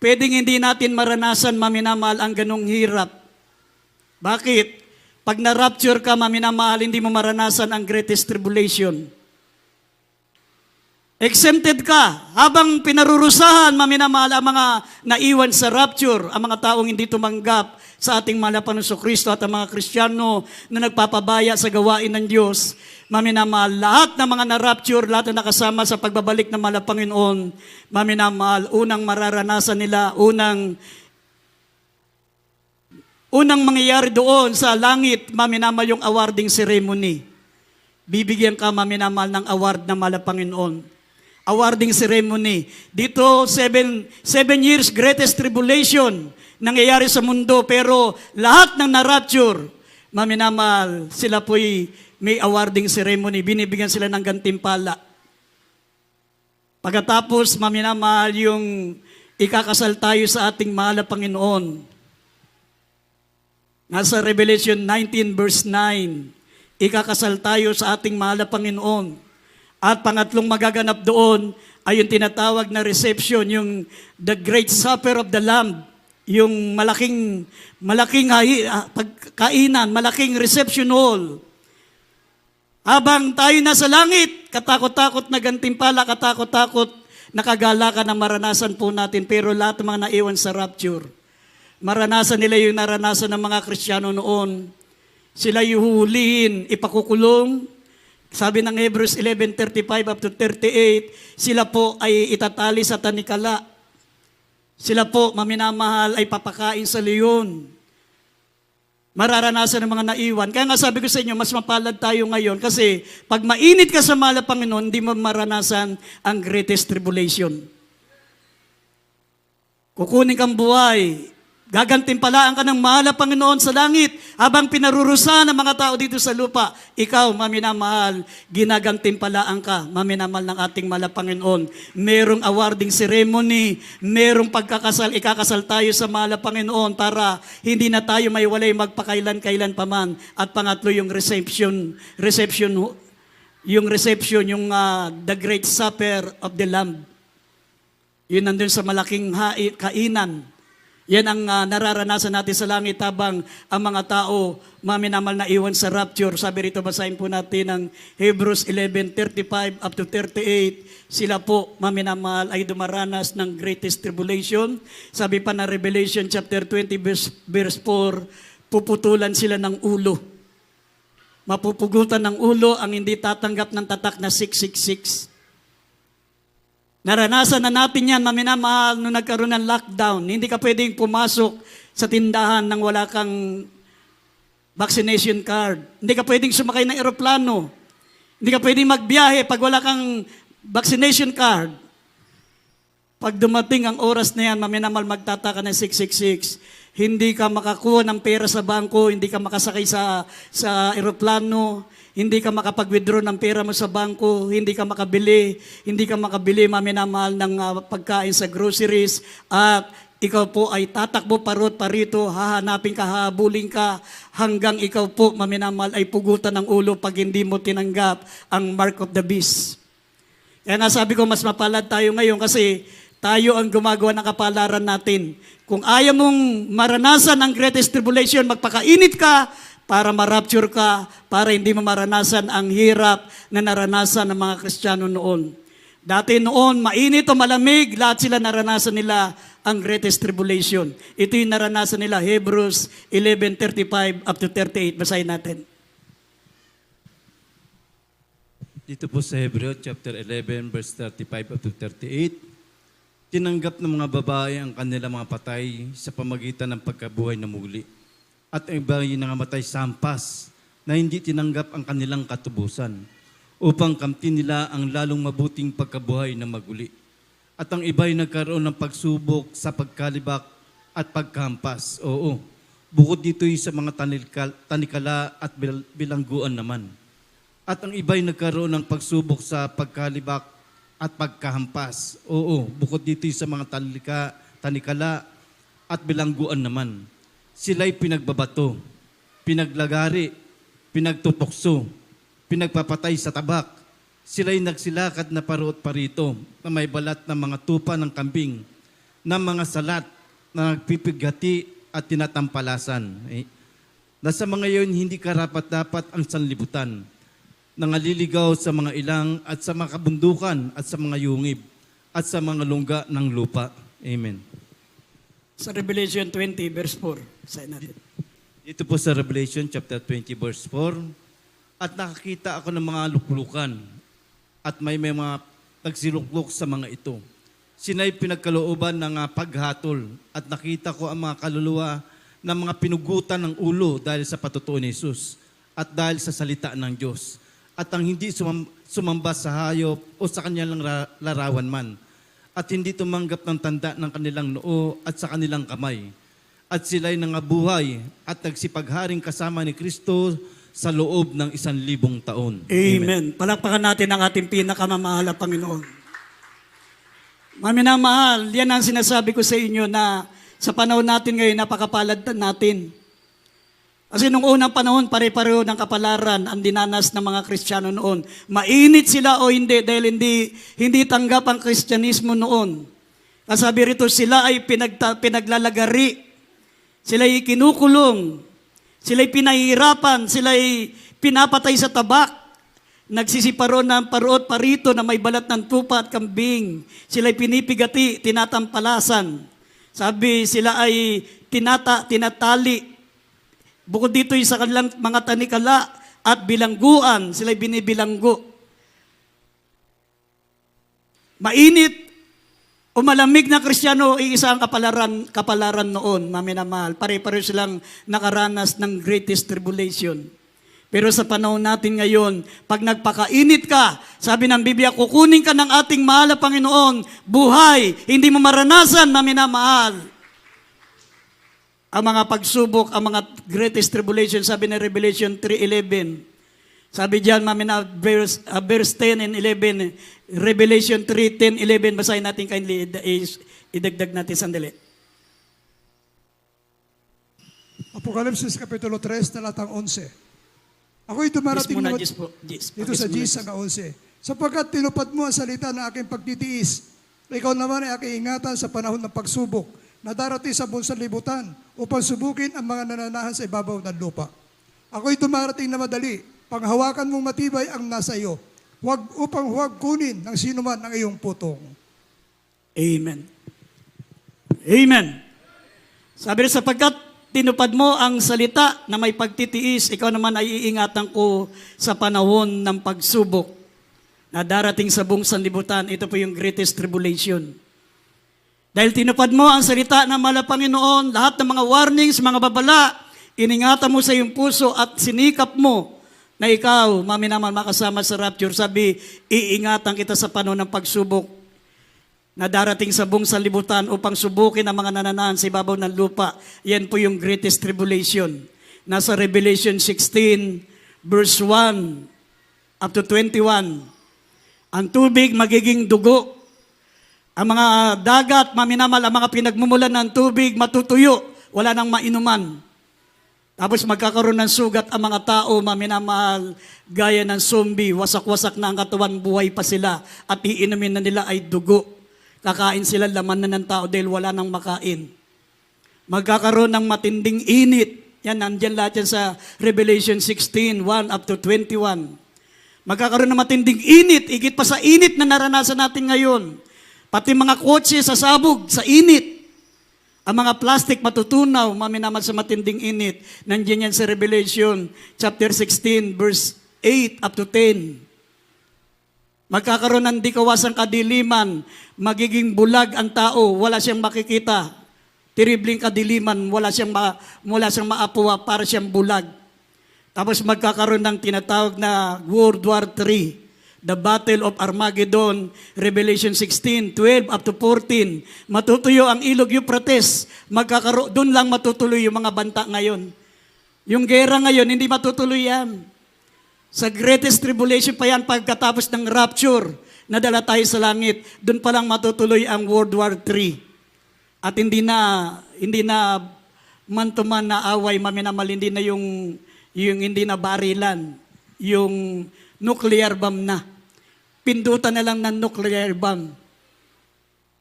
pwedeng hindi natin maranasan, maminamahal, ang ganong hirap. Bakit? Pag na-rapture ka, maminamahal, hindi mo maranasan ang greatest tribulation. Exempted ka. Habang pinarurusahan, maminamahal, ang mga naiwan sa rapture, ang mga taong hindi tumanggap sa ating mahal na Panginoong Kristo at ang mga Kristiyano na nagpapabaya sa gawain ng Diyos, maminamahal, lahat ng mga na-rapture, lahat na nakasama sa pagbabalik ng mahal na Panginoon, maminamahal, unang mararanasan nila, unang mangyayari doon sa langit, maminamahal, yung awarding ceremony. Bibigyan ka, maminamahal, ng award ng mahal na Panginoon. Awarding ceremony. Dito, 7 years greatest tribulation nangyayari sa mundo, pero lahat ng na-rapture, maminamahal, sila po'y may awarding ceremony. Binibigyan sila ng gantimpala. Pagkatapos, maminamahal, yung ikakasal tayo sa ating mahal na Panginoon. Nasa Revelation 19 verse 9, ikakasal tayo sa ating mahal na Panginoon. At pangatlong magaganap doon ay yung tinatawag na reception, yung the great supper of the Lamb, yung malaking pagkainan, malaking reception hall. Habang tayo nasa langit, katakot-takot na gantimpala, katakot-takot na kagalakan na maranasan po natin. Pero lahat ng mga naiwan sa rapture, maranasan nila yung naranasan ng mga Kristiyano noon. Sila yuhulihin, ipakukulong. Sabi ng Hebrews 11:35 up to 38, sila po ay itatali sa tanikala. Sila po, maminamahal, ay papakain sa leon. Mararanasan ng mga naiwan. Kaya nga sabi ko sa inyo, mas mapalad tayo ngayon kasi pag mainit ka sa mahal na Panginoon, hindi mo maranasan ang greatest tribulation. Kukunin kang buhay. Gagantimpalaan ka ng mahal na Panginoon sa langit habang pinarurusahan ng mga tao dito sa lupa. Ikaw, maminamahal, ginagantimpalaan ka, maminamahal ng ating mahal na Panginoon. Merong awarding ceremony, merong pagkakasal, ikakasal tayo sa mahal na Panginoon para hindi na tayo maiwalay magpakailan-kailan pa man. At pangatlo, yung reception, yung the great supper of the Lamb. Yun nandun sa malaking kainan. Yan ang nararanasan natin sa langit habang ang mga tao maminamal na iwan sa rapture. Sabi rito, basahin po natin ang Hebrews 11:35 up to 38. Sila po, maminamal, ay dumaranas ng greatest tribulation. Sabi pa na Revelation chapter 20 verse 4, puputulan sila ng ulo. Mapupugutan ng ulo ang hindi tatanggap ng tatak na 666. Naranasan na natin yan, maminamahal, nung nagkaroon ng lockdown. Hindi ka pwedeng pumasok sa tindahan nang wala kang vaccination card. Hindi ka pwedeng sumakay ng eroplano. Hindi ka pwedeng magbiyahe pag wala kang vaccination card. Pag dumating ang oras na yan, maminamahal, magtataka ng 666. hindi ka makakuha ng pera sa bangko, hindi ka makasakay sa eroplano, hindi ka makapag-withdraw ng pera mo sa bangko, hindi ka makabili, maminamahal ng pagkain sa groceries, at ikaw po ay tatakbo parot parito, hahanapin ka, hahabulin ka, hanggang ikaw po, maminamahal, ay pugutan ng ulo pag hindi mo tinanggap ang mark of the beast. Kaya nasabi ko, mas mapalad tayo ngayon kasi tayo ang gumagawa ng kapalaran natin. Kung ayaw mong maranasan ang greatest tribulation, magpakainit ka para ma-rapture ka, para hindi mo maranasan ang hirap na naranasan ng mga Kristiyano noon. Dati noon, mainit o malamig, lahat sila naranasan nila ang greatest tribulation. Ito yung naranasan nila, Hebrews 11:35 up to 38. Basahin natin. Dito po sa Hebreo chapter 11 verse 35 up to 38, tinanggap ng mga babae ang kanilang mga patay sa pamagitan ng pagkabuhay na muli. At ang iba yung nangamatay sa hampas na hindi tinanggap ang kanilang katubusan upang kamtin nila ang lalong mabuting pagkabuhay na maguli. At ang iba ay nagkaroon ng pagsubok sa pagkalibak at pagkahampas. Oo, bukod dito sa mga tanikala at bilangguan naman. At ang iba ay nagkaroon ng pagsubok sa pagkalibak at pagkahampas. Oo, bukod dito sa mga tanikala at bilangguan naman. Sila'y pinagbabato, pinaglagari, pinagtutokso, pinagpapatay sa tabak. Sila'y nagsilakad na parot parito na may balat ng mga tupa ng kambing, ng mga salat na nagpipigati at tinatampalasan. Na sa mga iyon, hindi karapat-dapat ang sanlibutan, nangaliligaw sa mga ilang at sa mga kabundukan at sa mga yungib at sa mga lungga ng lupa. Amen. Sa Revelation 20 verse 4. Basahin natin. Dito po sa Revelation chapter 20 verse 4, at nakakita ako ng mga luklukan at may mga nagsiluklok sa mga ito. Sina'y pinagkalooban ng paghatol at nakita ko ang mga kaluluwa ng mga pinugutan ng ulo dahil sa patutuo ni Jesus at dahil sa salita ng Diyos. At ang hindi sumamba sa hayop o sa kanilang larawan man, at hindi tumanggap ng tanda ng kanilang noo at sa kanilang kamay. At sila'y nangabuhay at nagsipagharing kasama ni Kristo sa loob ng 1,000 taon. Amen. Palakpakan natin ang ating pinakamamahal na Panginoon. Maminamahal, yan ang sinasabi ko sa inyo na sa panahon natin ngayon, napakapalad natin. Kasi nung unang panahon, pare-pareho ng kapalaran ang dinanas ng mga Kristiyano noon. Mainit sila o hindi dahil hindi tanggap ang Kristyanismo noon. Kasabi rito, sila ay pinaglalagari, sila ay kinukulong, sila ay pinahihirapan, sila ay pinapatay sa tabak, nagsisiparo ng paruot parito na may balat ng tupa at kambing. Sila ay pinipigati, tinatampalasan. Sabi, sila ay tinatali. Bukod dito sa kanilang mga tanikala at bilangguan, sila ay binibilanggo. Mainit o malamig na Kristiyano ay isang kapalaran noon, maminamahal. Pare-pareho silang nakaranas ng greatest tribulation. Pero sa panahon natin ngayon, pag nagpakainit ka, sabi ng Biblia, kukunin ka ng ating mahal na Panginoon, buhay, hindi mo maranasan, maminamahal. Ang mga pagsubok, ang mga greatest tribulation, sabi ng Revelation 3:11. Sabi diyan, verse 10 and 11, Revelation 3:10, 11, basahin natin kindly, idagdag natin sandali. Apokalipsis Kapitulo 3, talatang 11. Ako'y dumarating Muna, naman Diyos po. dito sa Gis hanggang 11. Sapagkat tinupad mo ang salita ng aking pagtitiis, ikaw naman ay aking ingatan sa panahon ng pagsubok na darating sa buong sanlibutan upang subukin ang mga nananahan sa ibabaw ng lupa. Ako'y dumarating na madali, panghawakan mong matibay ang nasa iyo, upang huwag kunin ng sino man ang iyong putong. Amen. Amen. Sabi rin, sapagkat tinupad mo ang salita na may pagtitiis, ikaw naman ay iingatan ko sa panahon ng pagsubok na darating sa buong sanlibutan. Ito po yung greatest tribulation. Dahil tinupad mo ang salita ng mahal na Panginoon, lahat ng mga warnings, mga babala, iningatan mo sa iyong puso at sinikap mo na ikaw, maminaman, makasama sa rapture. Sabi, iingatan kita sa panahon ng pagsubok. na darating sa buong sanlibutan upang subukin ang mga nananahan sa ibabaw ng lupa. Yan po yung greatest tribulation. Nasa Revelation 16, verse 1 up to 21. Ang tubig magiging dugo. Ang mga dagat, maminamal, ang mga pinagmumulan ng tubig, matutuyo. Wala nang mainuman. Tapos magkakaroon ng sugat ang mga tao, maminamahal, gaya ng zombie, wasak-wasak na ang katawan, buhay pa sila, at iinumin na nila ay dugo. Kakain sila, laman na ng tao dahil wala nang makain. Magkakaroon ng matinding init. Yan, nandyan lahat yan sa Revelation 16, 1 up to 21. Magkakaroon ng matinding init, igit pa sa init na naranasan natin ngayon. Pati mga kotse sasabog sa init. Ang mga plastic matutunaw, maminaman sa matinding init. Nandiyan yan sa Revelation chapter 16, verse 8 up to 10. Magkakaroon ng di kawasang kadiliman, magiging bulag ang tao, wala siyang makikita. Terribling kadiliman, wala siyang maapuwa, para siyang bulag. Tapos magkakaroon ng tinatawag na World War III. The Battle of Armageddon, Revelation 16, 12 up to 14. Matutuyo ang ilog Euphrates. Doon lang matutuloy yung mga banta ngayon. Yung gera ngayon, hindi matutuloy yan. Sa greatest tribulation pa yan pagkatapos ng rapture, nadala tayo sa langit. Doon pa lang matutuloy ang World War III. At hindi na man-to-man na away, maminamal, hindi na yung hindi na barilan, yung nuclear bomb na. Pindutan na lang ng nuclear bomb.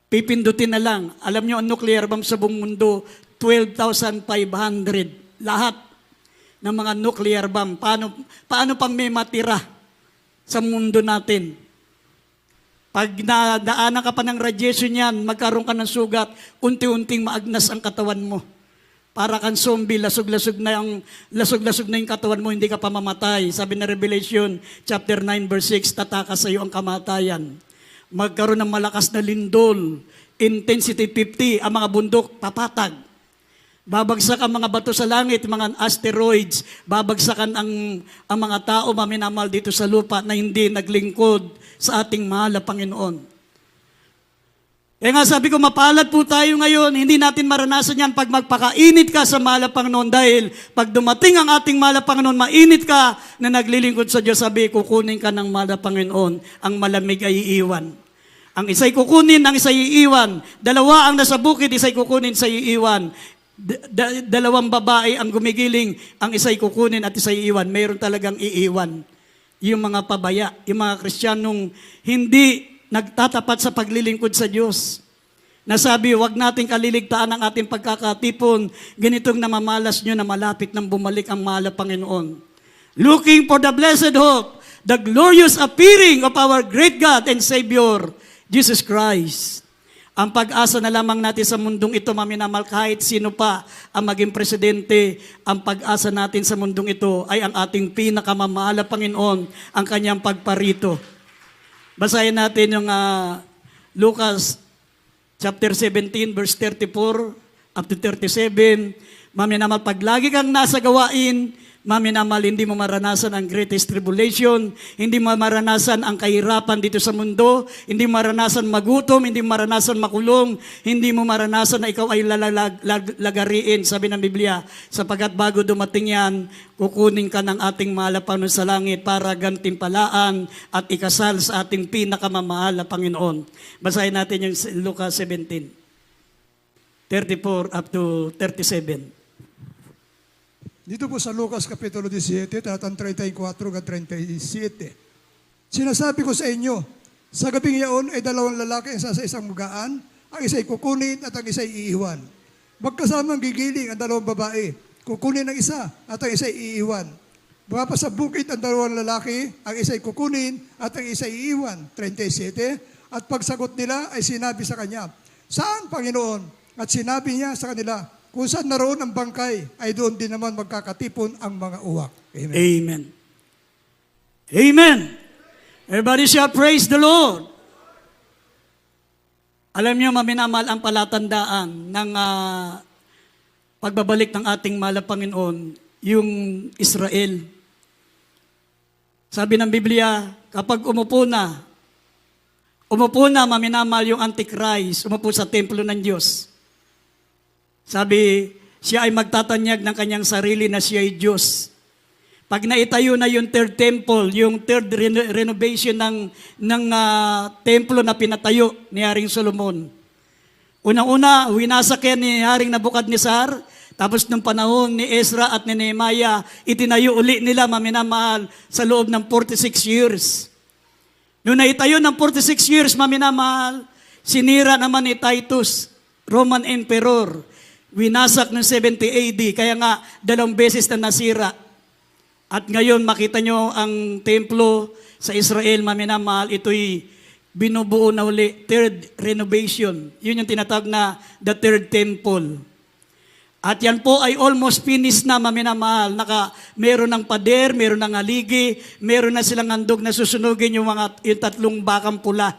Pipindutin na lang. Alam nyo, ang nuclear bomb sa buong mundo, 12,500. Lahat ng mga nuclear bomb. Paano pang may matira sa mundo natin? Pag nadaanan ka pa ng radiation yan, magkaroon ka ng sugat, unti-unting maagnas ang katawan mo. Para kang zombie, lasog-lasog na yung katawan mo, hindi ka pa mamatay. Sabi na Revelation chapter 9 verse 6, tataka sa iyo ang kamatayan. Magkaroon ng malakas na lindol, intensity 50, ang mga bundok papatag. Babagsak ang mga bato sa langit, mga asteroids, babagsakan ang mga tao maminamal dito sa lupa na hindi naglingkod sa ating mahal na Panginoon. Kaya nga sabi ko, mapalad po tayo ngayon, hindi natin maranasan yan pag magpakainit ka sa mahal na Panginoon dahil pag dumating ang ating mahal na Panginoon, mainit ka na naglilingkod sa Diyos, sabi, kukunin ka ng mahal na Panginoon, ang malamig ay iiwan. Ang isa'y kukunin, ang isa'y iiwan. Dalawa ang nasa bukid, isa'y kukunin, isa'y iiwan. Dalawang babae ang gumigiling, ang isa'y kukunin at isa'y iiwan. Mayroon talagang iiwan. Yung mga pabaya, yung mga Kristiyanong hindi nagtatapat sa paglilingkod sa Diyos. Nasabi, wag nating kaliligtaan ang ating pagkakatipon, ganitong namamalas nyo na malapit nang bumalik ang mahal na Panginoon. Looking for the blessed hope, the glorious appearing of our great God and Savior, Jesus Christ. Ang pag-asa na lamang natin sa mundong ito, maminamal, kahit sino pa ang maging presidente, ang pag-asa natin sa mundong ito ay ang ating pinakamamahal na Panginoon, ang kanyang pagparito. Basahin natin yung Lucas chapter 17 verse 34 up to 37. Maminamal, pag lagi kang nasa gawain, maminamal, hindi mo maranasan ang greatest tribulation, hindi mo maranasan ang kahirapan dito sa mundo, hindi mo maranasan magutom, hindi mo maranasan makulong, hindi mo maranasan na ikaw ay lagariin, sabi ng Biblia, sapagkat bago dumating yan, kukunin ka ng ating mahal na Panginoon sa langit para gantimpalaan at ikasal sa ating pinakamamahal na Panginoon. Basahin natin yung Lucas 17, 34 up to 37. Dito po sa Lucas Kapitulo 17, talatang 34 at 37. Sinasabi ko sa inyo, sa gabing yaon ay dalawang lalaki ang sa isang mugaan, ang isa'y kukunin at ang isa'y iiwan. Magkasamang gigiling ang dalawang babae, kukunin ang isa at ang isa'y iiwan. Bumapa sa bukid ang dalawang lalaki, ang isa'y kukunin at ang isa'y iiwan. 37. At pagsagot nila ay sinabi sa kanya, saan, Panginoon? At sinabi niya sa kanila, kung saan naroon ang bangkay, ay doon din naman magkakatipon ang mga uwak. Amen. Amen. Amen. Everybody shall praise the Lord. Alam niyo, maminamal ang palatandaan ng pagbabalik ng ating mahal na Panginoon, yung Israel. Sabi ng Biblia, kapag umupo na Umupo na, maminamal, yung Antichrist, umupo sa templo ng Diyos. Sabi, siya ay magtatanyag ng kanyang sarili na siya ay Diyos. Pag naitayo na yung third temple, yung third renovation ng templo na pinatayo ni Haring Solomon. Unang-una, winasak yan ni Haring Nabukadnesar, tapos nung panahon ni Ezra at ni Nehemiah, itinayo uli nila, maminamahal, sa loob ng 46 years. Noong naitayo ng 46 years, maminamahal, sinira naman ni Titus, Roman Emperor. Winasak ng 70 AD, kaya nga 2 beses na nasira. At ngayon makita nyo ang templo sa Israel, maminamahal, ito'y binubuo na uli, third renovation. Yun yung tinatawag na the third temple. At yan po ay almost finished na, maminamahal. Meron ng pader, meron ng haligi, meron na silang handog na susunugin yung 3 bakang pula.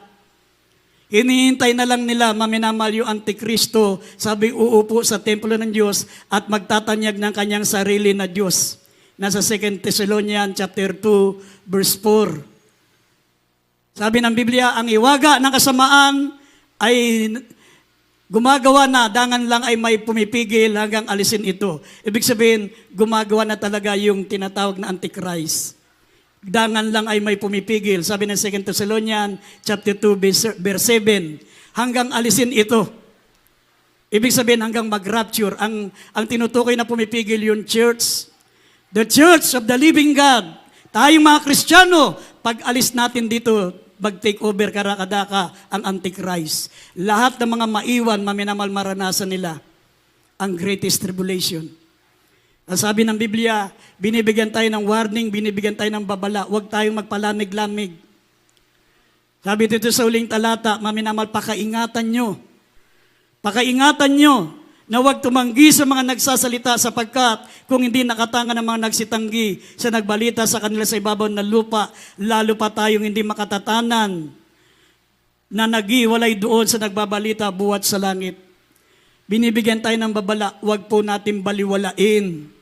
Hinihintay na lang nila, maminamahal, yung Antikristo, sabi uupo sa templo ng Diyos at magtatanyag ng kanyang sarili na Diyos. Nasa 2 Thessalonians chapter 2, verse 4. Sabi ng Biblia, ang iwaga ng kasamaan ay gumagawa na, dangan lang ay may pumipigil hanggang alisin ito. Ibig sabihin, gumagawa na talaga yung tinatawag na Antichrist. Dangan lang ay may pumipigil. Sabi ng 2 Thessalonians chapter 2, verse 7, hanggang alisin ito. Ibig sabihin, hanggang mag-rapture. Ang tinutukoy na pumipigil yung church, the church of the living God. Tayong mga Kristiyano, pag alis natin dito, mag-take over karakadaka ang Antichrist. Lahat ng mga maiwan, maminamal maranasan nila ang greatest tribulation. Ang sabi ng Biblia, binibigyan tayo ng warning, binibigyan tayo ng babala, huwag tayong magpalamig-lamig. Sabi dito sa uling talata, maminamal, pakaingatan nyo. Pakaingatan nyo na huwag tumanggi sa mga nagsasalita sapagkat kung hindi nakatanga ng mga nagsitanggi sa nagbalita sa kanila sa ibabaw ng lupa, lalo pa tayong hindi makatatanan na nagiwalay doon sa nagbabalita buhat sa langit. Binibigyan tayo ng babala, huwag po natin baliwalain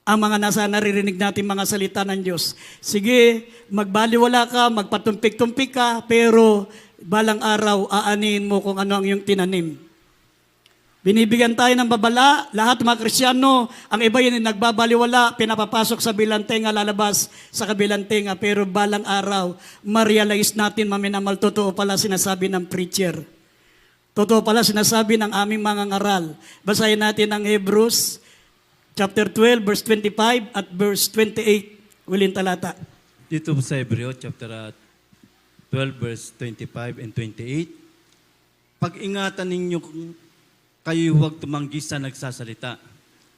ang mga nasa naririnig natin mga salita ng Diyos. Sige, magbaliwala ka, magpatumpik-tumpik ka, pero balang araw aanin mo kung ano ang iyong tinanim. Binibigyan tayo ng babala, lahat ng mga Kristiyano, ang iba yun nagbabaliwala, pinapapasok sa bilantenga, lalabas sa kabilantenga, pero balang araw, ma-realize natin, maminamal, totoo pala sinasabi ng preacher. Totoo pala sinasabi ng aming mga ngaral. Basahin natin ang Hebrews, chapter 12, verse 25 at verse 28, uling talata. Dito po sa Hebreo, chapter 12, verse 25 and 28, pag-ingatan ninyo kayo huwag tumanggi sa nagsasalita.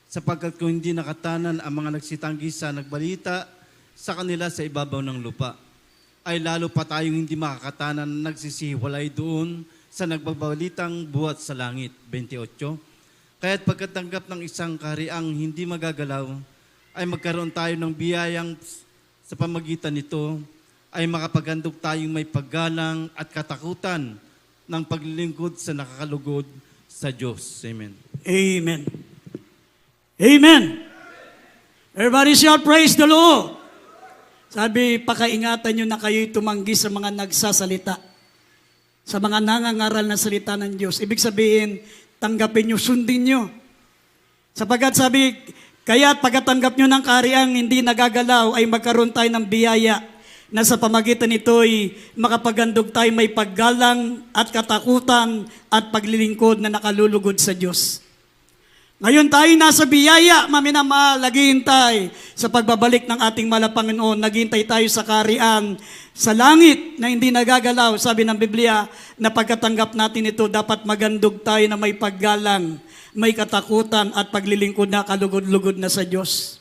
Sapagkat kung hindi nakatanan ang mga nagsitanggi sa nagbalita sa kanila sa ibabaw ng lupa, ay lalo pa tayong hindi makakatanan nagsisihiwalay doon sa nagbabalitang buhat sa langit. 28. Kaya't pagkatanggap ng isang kahariang hindi magagalaw, ay magkaroon tayo ng biyayang sa pamagitan nito, ay makapagandog tayong may paggalang at katakutan ng paglilingkod sa nakakalugod sa Diyos. Amen. Amen. Amen. Everybody shout, praise the Lord. Sabi, pakaingatan nyo na kayo'y tumanggi sa mga nagsasalita, sa mga nangangaral na salita ng Diyos. Ibig sabihin, tanggapin nyo, sundin nyo. Sapagkat sabi, kaya't pagkatanggap nyo ng kahariang hindi nagagalaw, ay magkaroon tayo ng biyaya na sa pamagitan nito'y makapagandog tayo may paggalang at katakutan at paglilingkod na nakalulugod sa Diyos. Ngayon tayo nasa biyaya, maminamahal, naghihintay sa pagbabalik ng ating mahal na Panginoon. Naghihintay tayo sa kaharian sa langit na hindi nagagalaw. Sabi ng Biblia na pagkatanggap natin ito, dapat magandog tayo na may paggalang, may katakutan at paglilingkod na kalugod-lugod na sa Diyos.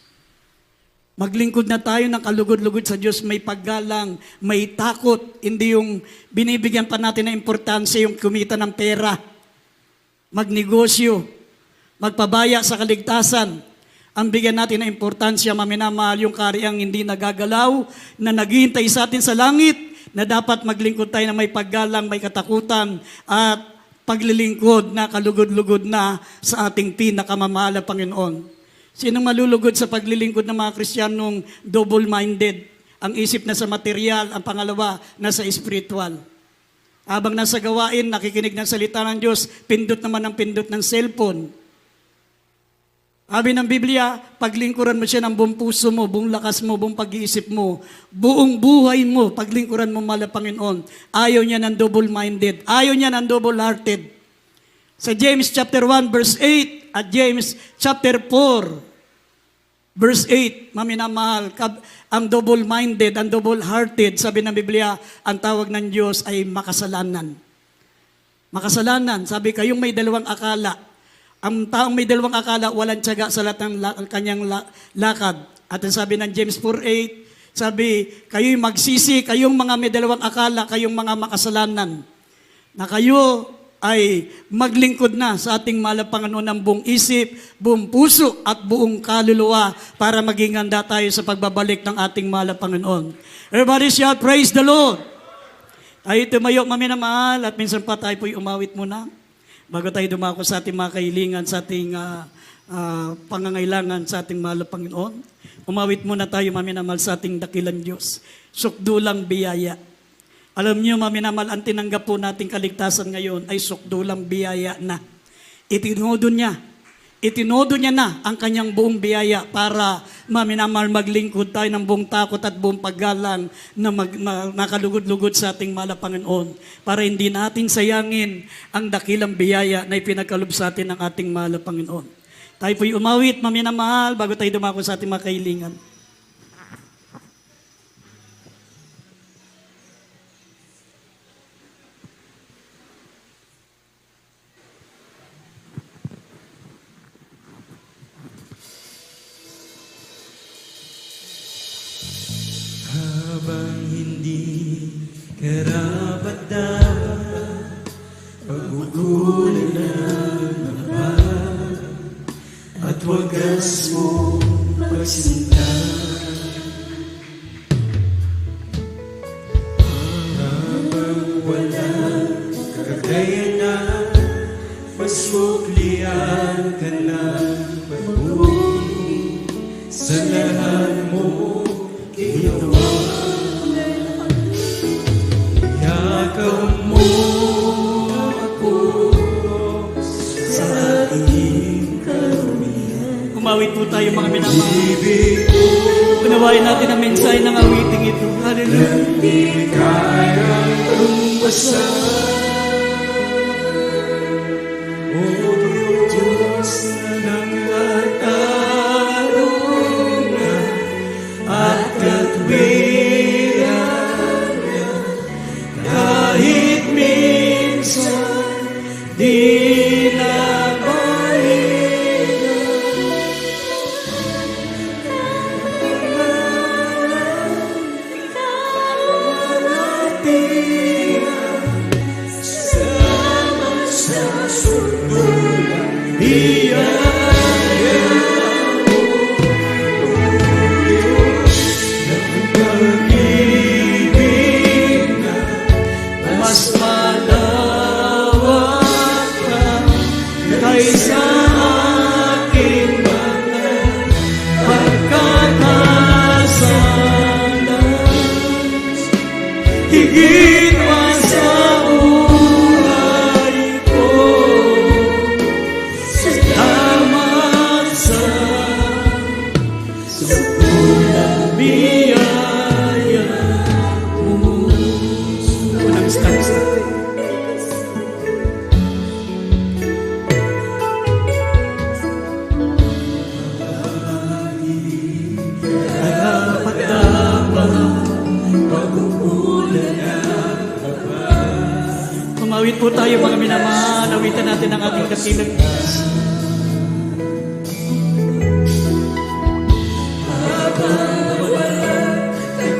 Maglingkod na tayo ng kalugod-lugod sa Diyos, may paggalang, may takot, hindi yung binibigyan pa natin ng importansya yung kumita ng pera, magnegosyo, magpabaya sa kaligtasan. Ang bigyan natin ng importansya, maminamahal, yung kahariang hindi nagagalaw, na naghihintay sa atin sa langit, na dapat maglingkod tayo na may paggalang, may katakutan, at paglilingkod na kalugod-lugod na sa ating pinakamamahal na Panginoon. Sinong malulugod sa paglilingkod ng mga Kristiyanong double-minded? Ang isip na sa material, ang pangalawa na sa spiritual. Habang nasa gawain, nakikinig ng salita ng Diyos, pindot naman ang pindot ng cellphone. Sabi ng Biblia, paglingkuran mo siya ng buong puso mo, buong lakas mo, buong pag-iisip mo, buong buhay mo, paglingkuran mo mala Panginoon. Ayaw niya ng double-minded. Ayaw niya ng double-hearted. Sa James chapter 1 verse 8 at James chapter 4 verse 8, maminamahal, ang double-minded, ang double-hearted, sabi ng Biblia, ang tawag ng Diyos ay makasalanan. Makasalanan, sabi kayong may dalawang akala. Ang taong may dalawang akala, walang tiyaga sa lahat ng kanyang lakad. At ang sabi ng James 4:8, sabi, kayo'y magsisi, kayong mga may dalawang akala, kayong mga makasalanan, na kayo ay maglingkod na sa ating mahal na Panginoon ng buong isip, buong puso, at buong kaluluwa para maging handa tayo sa pagbabalik ng ating mahal na Panginoon. Everybody shout, praise the Lord! Tayo tumayo, maminamahal, at minsan pa tayo po'y umawit muna. Bago tayo dumako sa ating mga kahilingan, sa ating pangangailangan sa ating mahal na Panginoon, umawit muna tayo, maminamahal, sa ating dakilang Diyos. Sukdulang biyaya. Alam niyo, maminamahal, ang tinanggap po nating kaligtasan ngayon ay sukdulang biyaya na. Itinodo niya na ang kanyang buong biyaya para, maminamahal, maglingkod tayo ng buong takot at buong paggalang na nakalugod-lugod sa ating mahal na Panginoon. Para hindi natin sayangin ang dakilang biyaya na ipinagkalob sa atin ng ating mahal na Panginoon. Tayo po'y umawit, maminamahal, bago tayo dumako sa ating mga kahilingan. Habang hindi karapat-dapat, pagkukulang ng mapag, at wagas mo pagsinta. Habang walang kakayanan, masuklian ka na mabuti sa lahat mo ginawa. Iyakaw mo ako sa ating karumihan. Umawit po tayo, mga minamahal. Ibig ko Unawain natin ang mensahe ng awiting ito. Hallelujah. di kayang tumbasan. O Diyos ng katarungan at katwiran, kahit minsan di na mas malawak ka kaysa aking mga pagkakasalan. Higit pa sa buhay ko, salamat sa pulang biyaya mo. Unang stanza. Umawit po tayo, mga minamahal. Awitan natin ang ating katilang Diyos.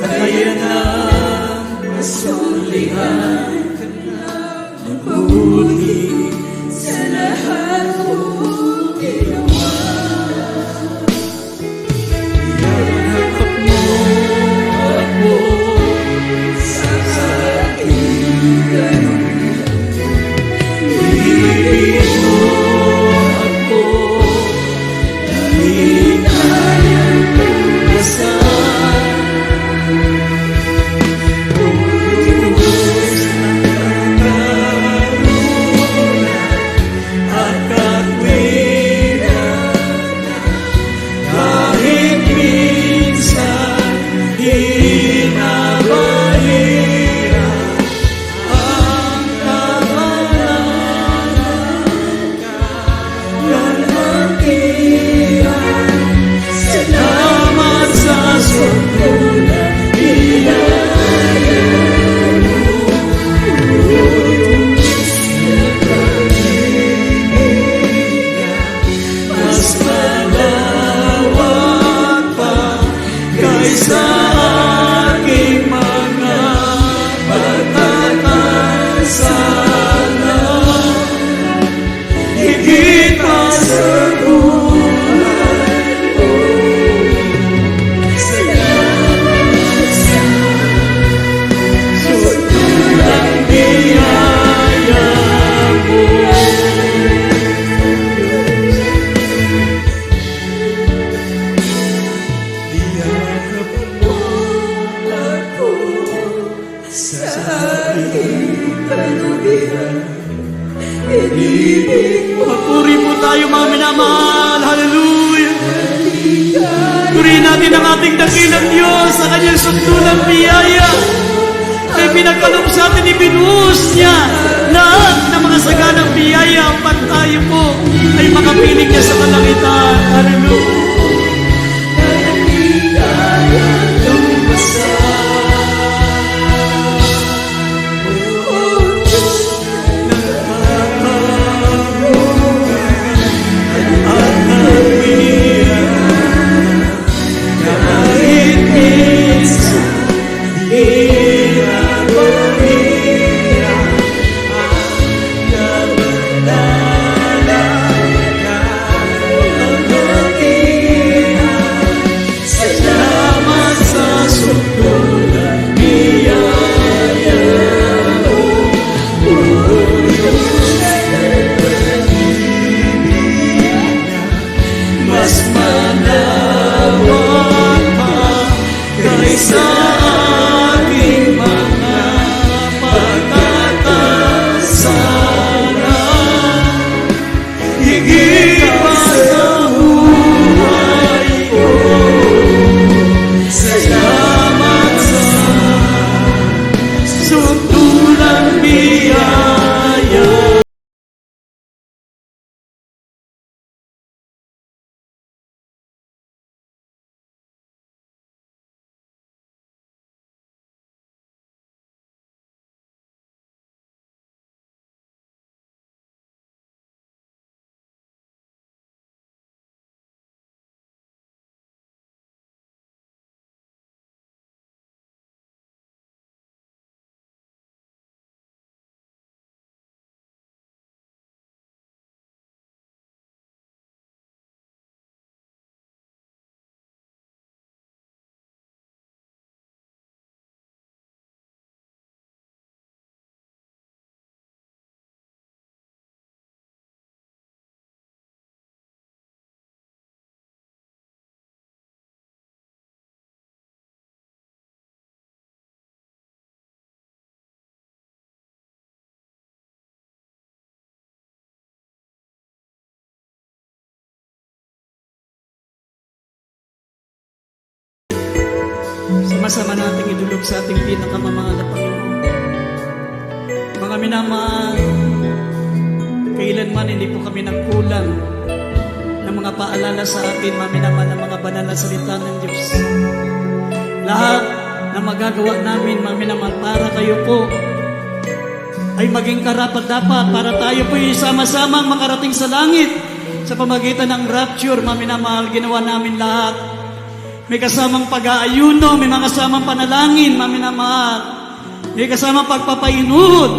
Kaya na masulihan ka na mabuti sa lahat mo ginawa. Yakap mo ako sa aking karumihan. Ibig mo kaysa aking mga pagkakasala. Higit pa sa buhay ko. Salamat sa sutulang biyaya mo. Niyakap mo ako sa aking kalubihan. Papuri po tayo mga minamahal. Hallelujah. Purihin natin ang ating dakilang Diyos sa kanyang suntulang biyaya. Ay pinagkaloob sa atin, ibinuhos niya lahat ng mga saganang biyaya pag tayo po ay makapiling niya sa kalangitan. Hallelujah. Sama-sama nating idulog sa ating pinakamamahal na Panginoon. Mga minamahal, kailanman hindi po kami nagkulang ng mga paalala sa atin, mga minamahal, ng mga banal na salita ng Diyos. Lahat na magagawa namin, mga minamahal, para kayo po ay maging karapat-dapat, para tayo po sama-samang makarating sa langit sa pamagitan ng rapture, mga minamahal, ginawa namin lahat. May kasamang pag-aayuno, may mga kasamang panalangin, mga minamahal. May kasamang pagpapainuod.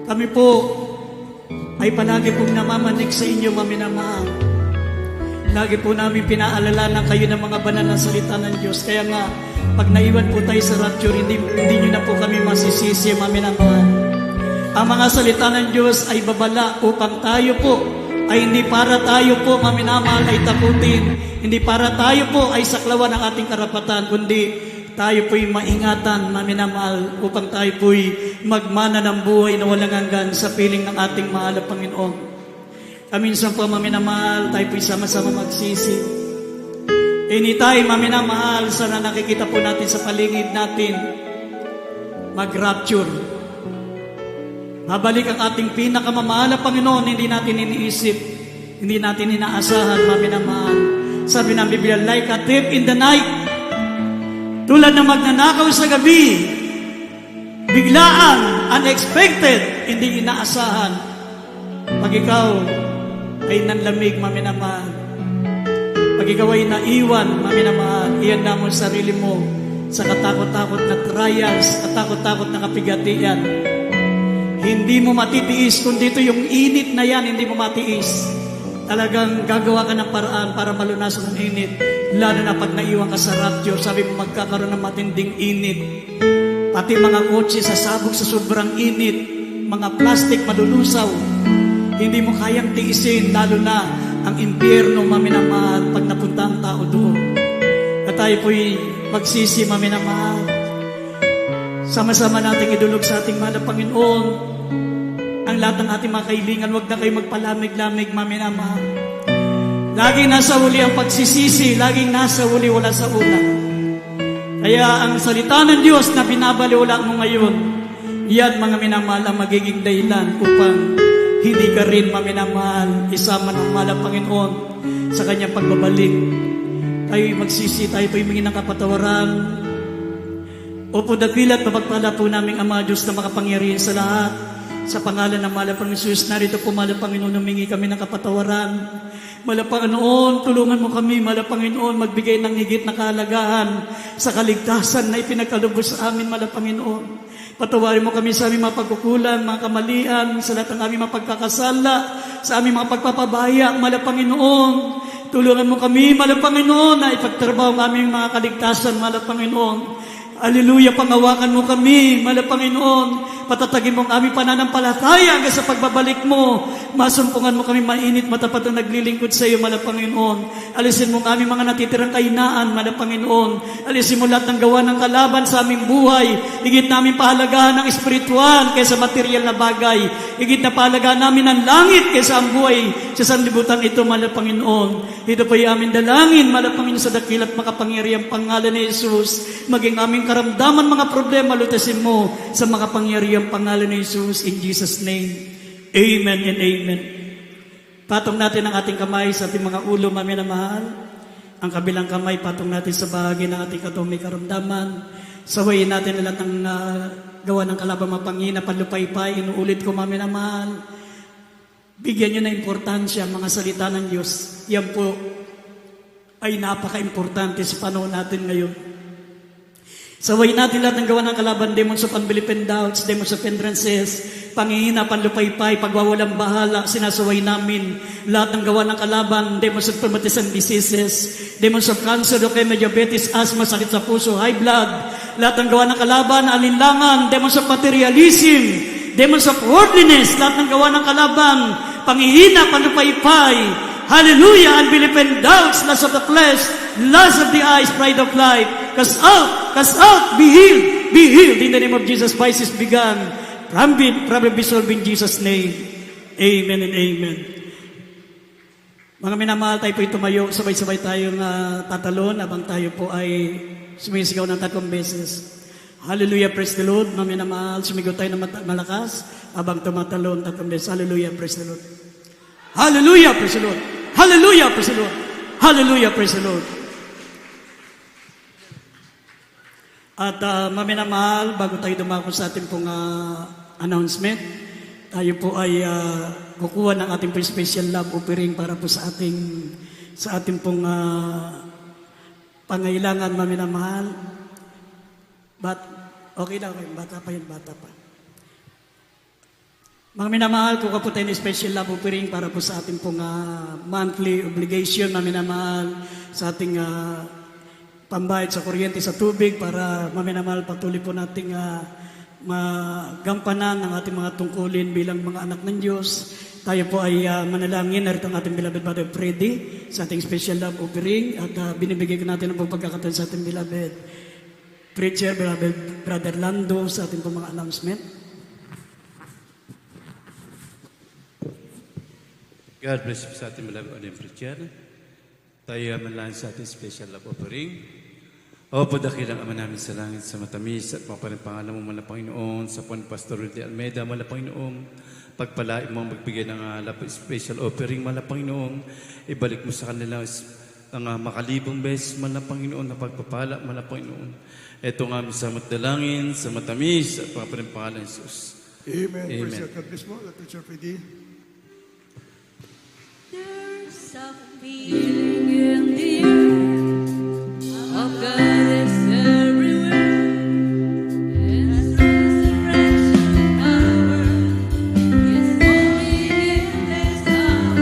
Kami po ay palagi pong namamanik sa inyo, mga minamahal. Lagi po namin pinaalalanan kayo ng mga banal na salita ng Diyos. Kaya nga, pag naiwan po tayo sa rapture, hindi nyo na po kami masisisi, mga minamahal. Ang mga salita ng Diyos ay babala upang tayo po ay hindi para tayo po, mga minamahal, ay takutin. Hindi para tayo po ay saklawan ng ating karapatan, kundi tayo po'y maingatan, mga minamahal, upang tayo po'y magmana ng buhay na walang hanggan sa piling ng ating mahal na Panginoon. Kaminsan po, mga minamahal, tayo po'y sama-sama magsisi. Anytime, mga minamahal, sana nakikita po natin sa paligid natin, mag-rapture. Mabalik ang ating pinakamamahal na Panginoon, hindi natin iniisip, hindi natin inaasahan, mga minamahal. Sabi ng Biblia, like a thief in the night, tulad na magnanakaw sa gabi, biglaan, unexpected, hindi inaasahan. Pag ikaw ay nanlamig, mga minamahal, pag ikaw ay naiwan, mga minamahal, iyan namon sarili mo sa katakot-takot na trials, katakot-takot na kapigatian. Hindi mo matitiis, kung dito yung init na yan, hindi mo matiis. Talagang gagawa ka ng paraan para malunasan ang init. Lalo na pag naiwan ka sa radyo, sabi mo magkakaroon ng matinding init. Pati mga kotse sasabog sa sobrang init, mga plastic malulusaw. Hindi mo kayang tiisin, lalo na ang impyerno, maminamahal, pag napunta ang tao doon. At tayo po'y magsisi, maminamahal. Sama-sama nating idulog sa ating mahal na Panginoon ang lahat ng ating mga kailingan. Huwag na kayo magpalamig-lamig, maminamahal. Laging nasa huli ang pagsisisi, laging nasa huli, wala sa una. Kaya ang salita ng Diyos na binabaliwala mo ngayon, yan mga minamahal ang magiging dahilan upang hindi ka rin maminamahal, isama ng mahal ang Panginoon sa kanyang pagbabalik. Tayo'y magsisi, tayo po'y humingi ng kapatawaran. Opo, dakilat mapagpala po namin ang mga Diyos na makapangyarihan sa lahat. Sa pangalan ng mahal ang Panginoon Jesus, narito po mahal ang Panginoon, humingi kami ng kapatawaran. Mahal ang Panginoon, tulungan mo kami, mahal ang Panginoon, magbigay ng higit na kahalagahan sa kaligtasan na ipinagkalubos sa amin, mahal ang Panginoon. Patawarin mo kami sa aming mga pagkukulang, mga kamalian, sa lahat ng aming mga pagkakasala, sa aming mga pagpapabaya, mahal ang Panginoon. Tulungan mo kami, mahal ang Panginoon, na ipagtrabaho ang aming mga kaligtasan, mahal ang Panginoon. Hallelujah, pangawakan mo kami, mahal ang Panginoon. Patatagin mo ang aming pananampalataya hanggang sa pagbabalik mo. Masumpungan mo kami mainit, matapat na naglilingkod sa iyo, mahal ang Panginoon. Alisin mo ang aming mga natitirang kahinaan, mahal ang Panginoon. Alisin mo lahat ng gawa ng kalaban sa aming buhay. Higit namin pahalagahan ng espiritual kaysa material na bagay. Higit na pahalagahan namin ang langit kaysa ang buhay sa sanlibutan ito, mahal ang Panginoon. Ito po yung aming dalangin, mahal ang Panginoon, sa dakilat makapangyarihang pangalan ni Jesus. Maging aming karamdaman, mga problema, lutasin mo sa makapangyarihang pangalan ni Jesus, in Jesus' name. Amen and amen. Patong natin ang ating kamay sa ating mga ulo, maminamahal. Ang kabilang kamay, patong natin sa bahagi ng ating katong may karamdaman. Sawayin natin lahat ng gawa ng kalabang mapangina, panlupaypay. Inuulit ko, maminamahal. Bigyan nyo na importansya ang mga salita ng Diyos. Yan po ay napaka-importante sa panahon natin ngayon. Sawayin natin lahat ng gawa ng kalaban, demons of unbelief and doubts, demons of hindrances, pangihina, panlupaypay, pagwawalang bahala, sinasaway namin. Lahat ng gawa ng kalaban, demons of infirmities and diseases, demons of cancer, leukemia, diabetes, asthma, sakit sa puso, high blood. Lahat ng gawa ng kalaban, alinlangan, demons of materialism, demons of worldliness, lahat ng gawa ng kalaban, pangihina, panlupaypay, hallelujah, unbelief and doubts, lust of the flesh, lust of the eyes, pride of life. Cast out, be healed in the name of Jesus. Vices began, problem be solved in Jesus' name. Amen and amen. Mga minamahal, tayo po tumayo, sabay-sabay tayong tatalon habang tayo po ay sumisigaw ng 3 beses. Hallelujah, praise the Lord. Mga minamahal, sumigaw tayo ng malakas habang tumatalon 3 beses. Hallelujah, praise the Lord. Hallelujah, praise the Lord. Hallelujah, praise the Lord. Hallelujah, praise the Lord. At maminamahal, bago tayo dumako sa ating pong announcement, tayo po ay kukuha ng ating pong special love offering para po sa ating pong pangailangan, maminamahal. Okay, bata pa yun, bata pa. Mga minamahal, kukuha po tayo ng special love offering para po sa ating pong monthly obligation, maminamahal, sa ating pambayad sa kuryente, sa tubig, para maminamahal patuloy po nating magampanan ang ating mga tungkulin bilang mga anak ng Diyos. Tayo po ay manalangin. Narito ang ating beloved Brother Freddy sa ating special love offering at binibigay ko natin ang pagkakataon sa ating beloved preacher, beloved Brother Lando, sa ating po mga announcement. God bless you sa ating beloved preacher. Tayo manalangin sa ating special love offering. O po, dakilang Ama namin sa langit, sa matamis at mapalang pangalan mo, mahal na Panginoon, sa Juan Pastor de Almeida, mahal na Panginoon, pagpalain mo ang magbigay ng special offering, mahal na Panginoon, ibalik mo sa kanila ang makalibong beses, mahal na Panginoon, na pagpapala, mahal na Panginoon. Ito nga aming sa matalangin, sa matamis at mapalang pangalan ng Jesus. Amen. Amen. Praise God. Bless mo, Preacher Freddy. There's a feeling in the air. of God is everywhere. His resurrection power is moving in this hour.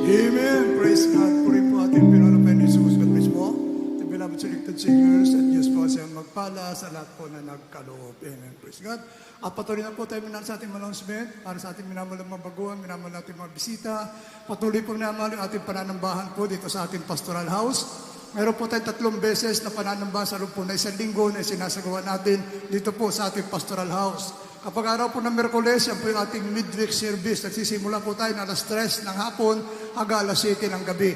Amen. Praise God. Puri po ating pinunapay ni Jesus. God bless po. The beloved selected singers at Diyos po siyang magpala sa lahat po na nagkaloob. Amen. Praise God. At patuloy na po tayo minahal sa ating announcement para sa ating minamahal mga baguhan, minamahal natin mga bisita. Patuloy po minamahal yung ating pananambahan po dito sa ating pastoral house. Mayroon po tayong 3 beses na pananambahan sa loob po na 1 linggo na sinasagawa natin dito po sa ating pastoral house. Kapag araw po ng Miyerkules, yan po yung ating midweek service. Nagsisimula po tayo na alas 3 ng hapon hanggang alas 7 ng gabi.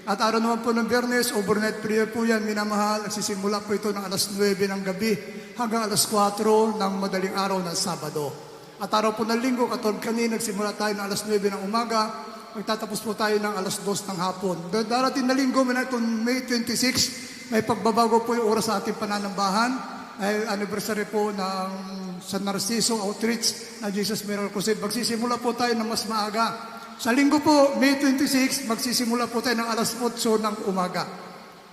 At araw naman po ng Biyernes, overnight prayer po yan, minamahal. Nagsisimula po ito ng alas 9 ng gabi hanggang alas 4 ng madaling araw ng Sabado. At araw po ng Linggo, katulad kanina, nagsimula tayo ng alas 9 ng umaga, magtatapos po tayo ng alas 2 ng hapon. Darating na Linggo, May 26, may pagbabago po yung oras sa ating pananambahan. Ay anniversary po ng San Narciso Outreach na Jesus Miracle Crusade. Magsisimula po tayo ng mas maaga. Sa linggo po, May 26, magsisimula po tayo ng alas 8 ng umaga.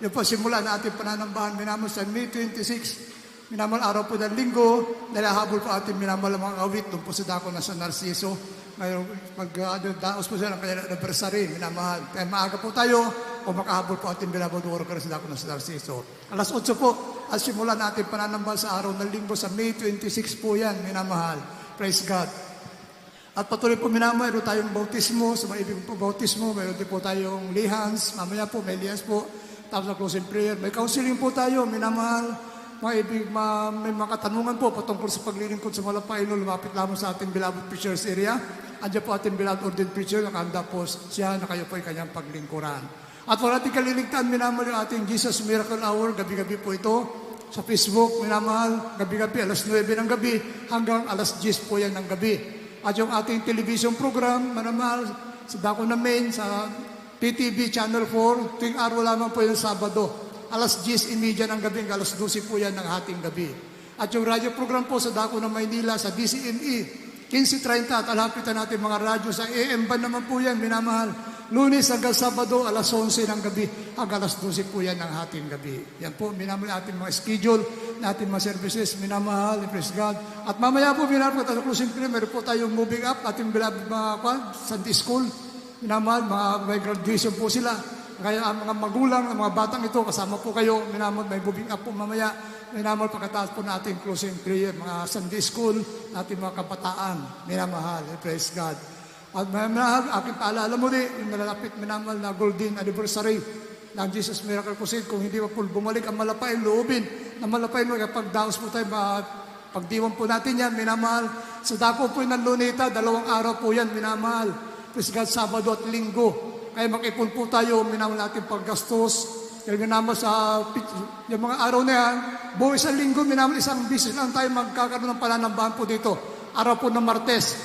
Yan po, simula na ating pananambahan. Minamahal sa May 26, minamahal araw po ng linggo, nalahabol po ating minamahal ang mga awit doon po sa dako na San Narciso. Ngayon, daos po siya ng kanyang anniversary, minamahal. Kaya maaga po tayo, o makahabol po ating binabod worker sa dako na San Narciso. Alas 8 po, at simula natin pananambal sa araw ng linggo sa May 26 po yan, minamahal. Praise God. At patuloy po minamahal, mayroon tayong bautismo, sa mga ibig po bautismo, mayroon din po tayong lihans, mamaya po may lihans po, tapos na closing prayer. May counseling po tayo, minamahal. Mga ibig, may mga katanungan po patungkol sa paglilingkod sa Malapaylo, lumapit lamang sa ating beloved preachers area. Andiyan po ating beloved ordained preacher, nakahanda po siya na kayo po ay kanyang paglingkuran. At wala ating kaliligtaan, minamahal yung ating Jesus Miracle Hour, gabi-gabi po ito. Sa Facebook, minamahal, gabi-gabi, alas 9 ng gabi, hanggang alas 10 po yan ng gabi. At yung ating television program, minamahal, sa dako na main, sa PTV Channel 4, tuwing araw lamang po yung Sabado. Alas 10:30 ng gabi, alas 12 po yan ng hating gabi. At yung radio program po sa dako ng Maynila, sa DCME, 15:30, at alapitan natin mga radyo sa AM band naman po yan, minamahal. Lunes hanggang Sabado, alas 11 ng gabi, hanggang alas 12 po yan ng hating gabi. Yan po, minamahal ating mga schedule, natin mga services, minamahal, praise God. At mamaya po, minamahal po, closing prayer, meron po tayong moving up, ating beloved mga Sunday School, minamahal, may graduation po sila. Kaya ang mga magulang, ang mga batang ito, kasama po kayo, minamahal, may moving up po mamaya, minamahal, pagkataas po natin closing prayer, mga Sunday School, natin mga kabataan, minamahal, praise God. At minamahal, aking paalala mo yung nalalapit minamahal na golden anniversary ng Jesus Miracle Crusade. Kung hindi pa po bumalik ang Malapay, loobin ng Malapay, kapag daos po tayo, pagdiwan po natin yan, minamahal. Sa dako po ng Luneta, 2 araw po yan, minamahal. Praise God, Sabado at Linggo. Kaya mag-ipon po tayo, minamahal natin paggastos Kaya minamahal yung mga araw na yan, buong isang linggo, minamahal isang bisis lang tayo magkakaroon ng pananambahan po dito. Araw po ng Martes.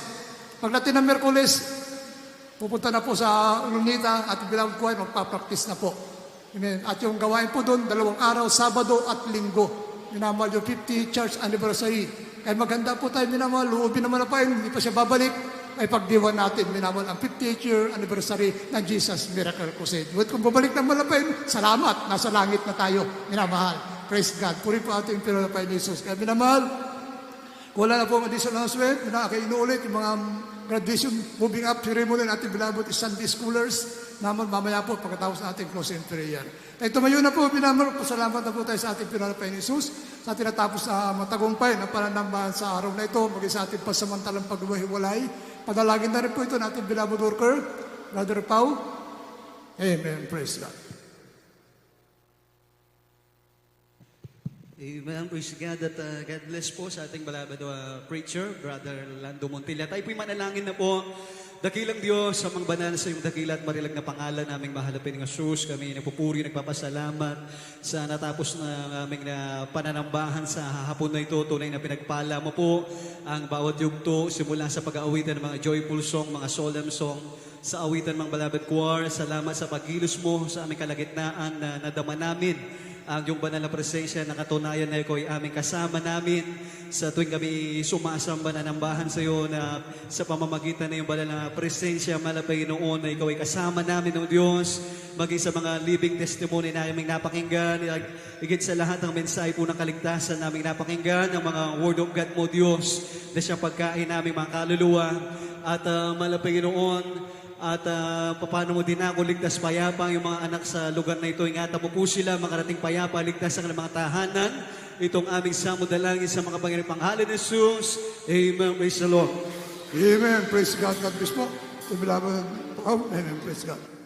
Pagdating ng Merkules, pupunta na po sa Lunita at bilang ko ay magpa-practice na po. Amen. At yung gawain po doon, 2 araw, Sabado at Linggo. Minamahal yung 50 church anniversary. Kaya maganda po tayo minamahal, luubin naman na pa yun, hindi pa siya babalik. Ay pagdiwan natin, minamahal ang 50th year anniversary ng Jesus Miracle Crusade. At kung babalik ng malapin, salamat, nasa langit na tayo, minamahal. Praise God. Puri po ating pinalapay ni Jesus. Kaya minamahal, kung wala na po ang additional announcement, kayo inuulit yung mga graduation, moving up ceremony ng ating beloved Sunday Schoolers, naman mamaya po pagkatapos ng ating closing prayer. Tayo tumayo na po, pinamahal, pasalamat na po tayo sa ating pinalapay ni Jesus, sa tinatapos na matagumpay na pananambahan sa araw na ito, maging sa ating pasamantalang pagwahiwalay. Padalagin na rin po ito natin beloved worker, Brother Pau. Amen. Praise God. Amen. Praise God at God bless po sa ating beloved preacher, Brother Lando Montilla. Tayo po'y manalangin na po. Dakilang Diyos, sa mga banal sa iyong dakila at marilag na pangalan naming mahalapin ng Jesus. Kami nagpupuri, nagpapasalamat sa natapos na aming na pananambahan sa hapon na ito. Tunay na pinagpala mo po ang bawat yugto simula sa pag-aawitan ng mga joyful song, mga solemn song, sa awitan ng beloved choir. Salamat sa pagkilos mo sa aming kalagitnaan na nadama namin ang iyong banal na presensya na katunayan na ikaw ay aming kasama namin sa tuwing kami sumasamba na nambahan sa iyo na sa pamamagitan na iyong banal na presensya malapay noon na ikaw ay kasama namin ng Diyos maging sa mga living testimony na aming napakinggan higit sa lahat ng mensahe po ng kaligtasan na aming napakinggan ang mga word of God mo Diyos na siyang pagkain namin mga kaluluwa at malapay noon at paano mo din ako ligtas payapa yung mga anak sa lugar na ito. Ingatan mo po sila, makarating payapa, ligtas sa kanilang mga tahanan. Itong aming samudalangin sa mga Panginoong pangalan ni Jesus. Amen. Praise the Lord. Amen. Praise God. God bless po. Amen. Praise God.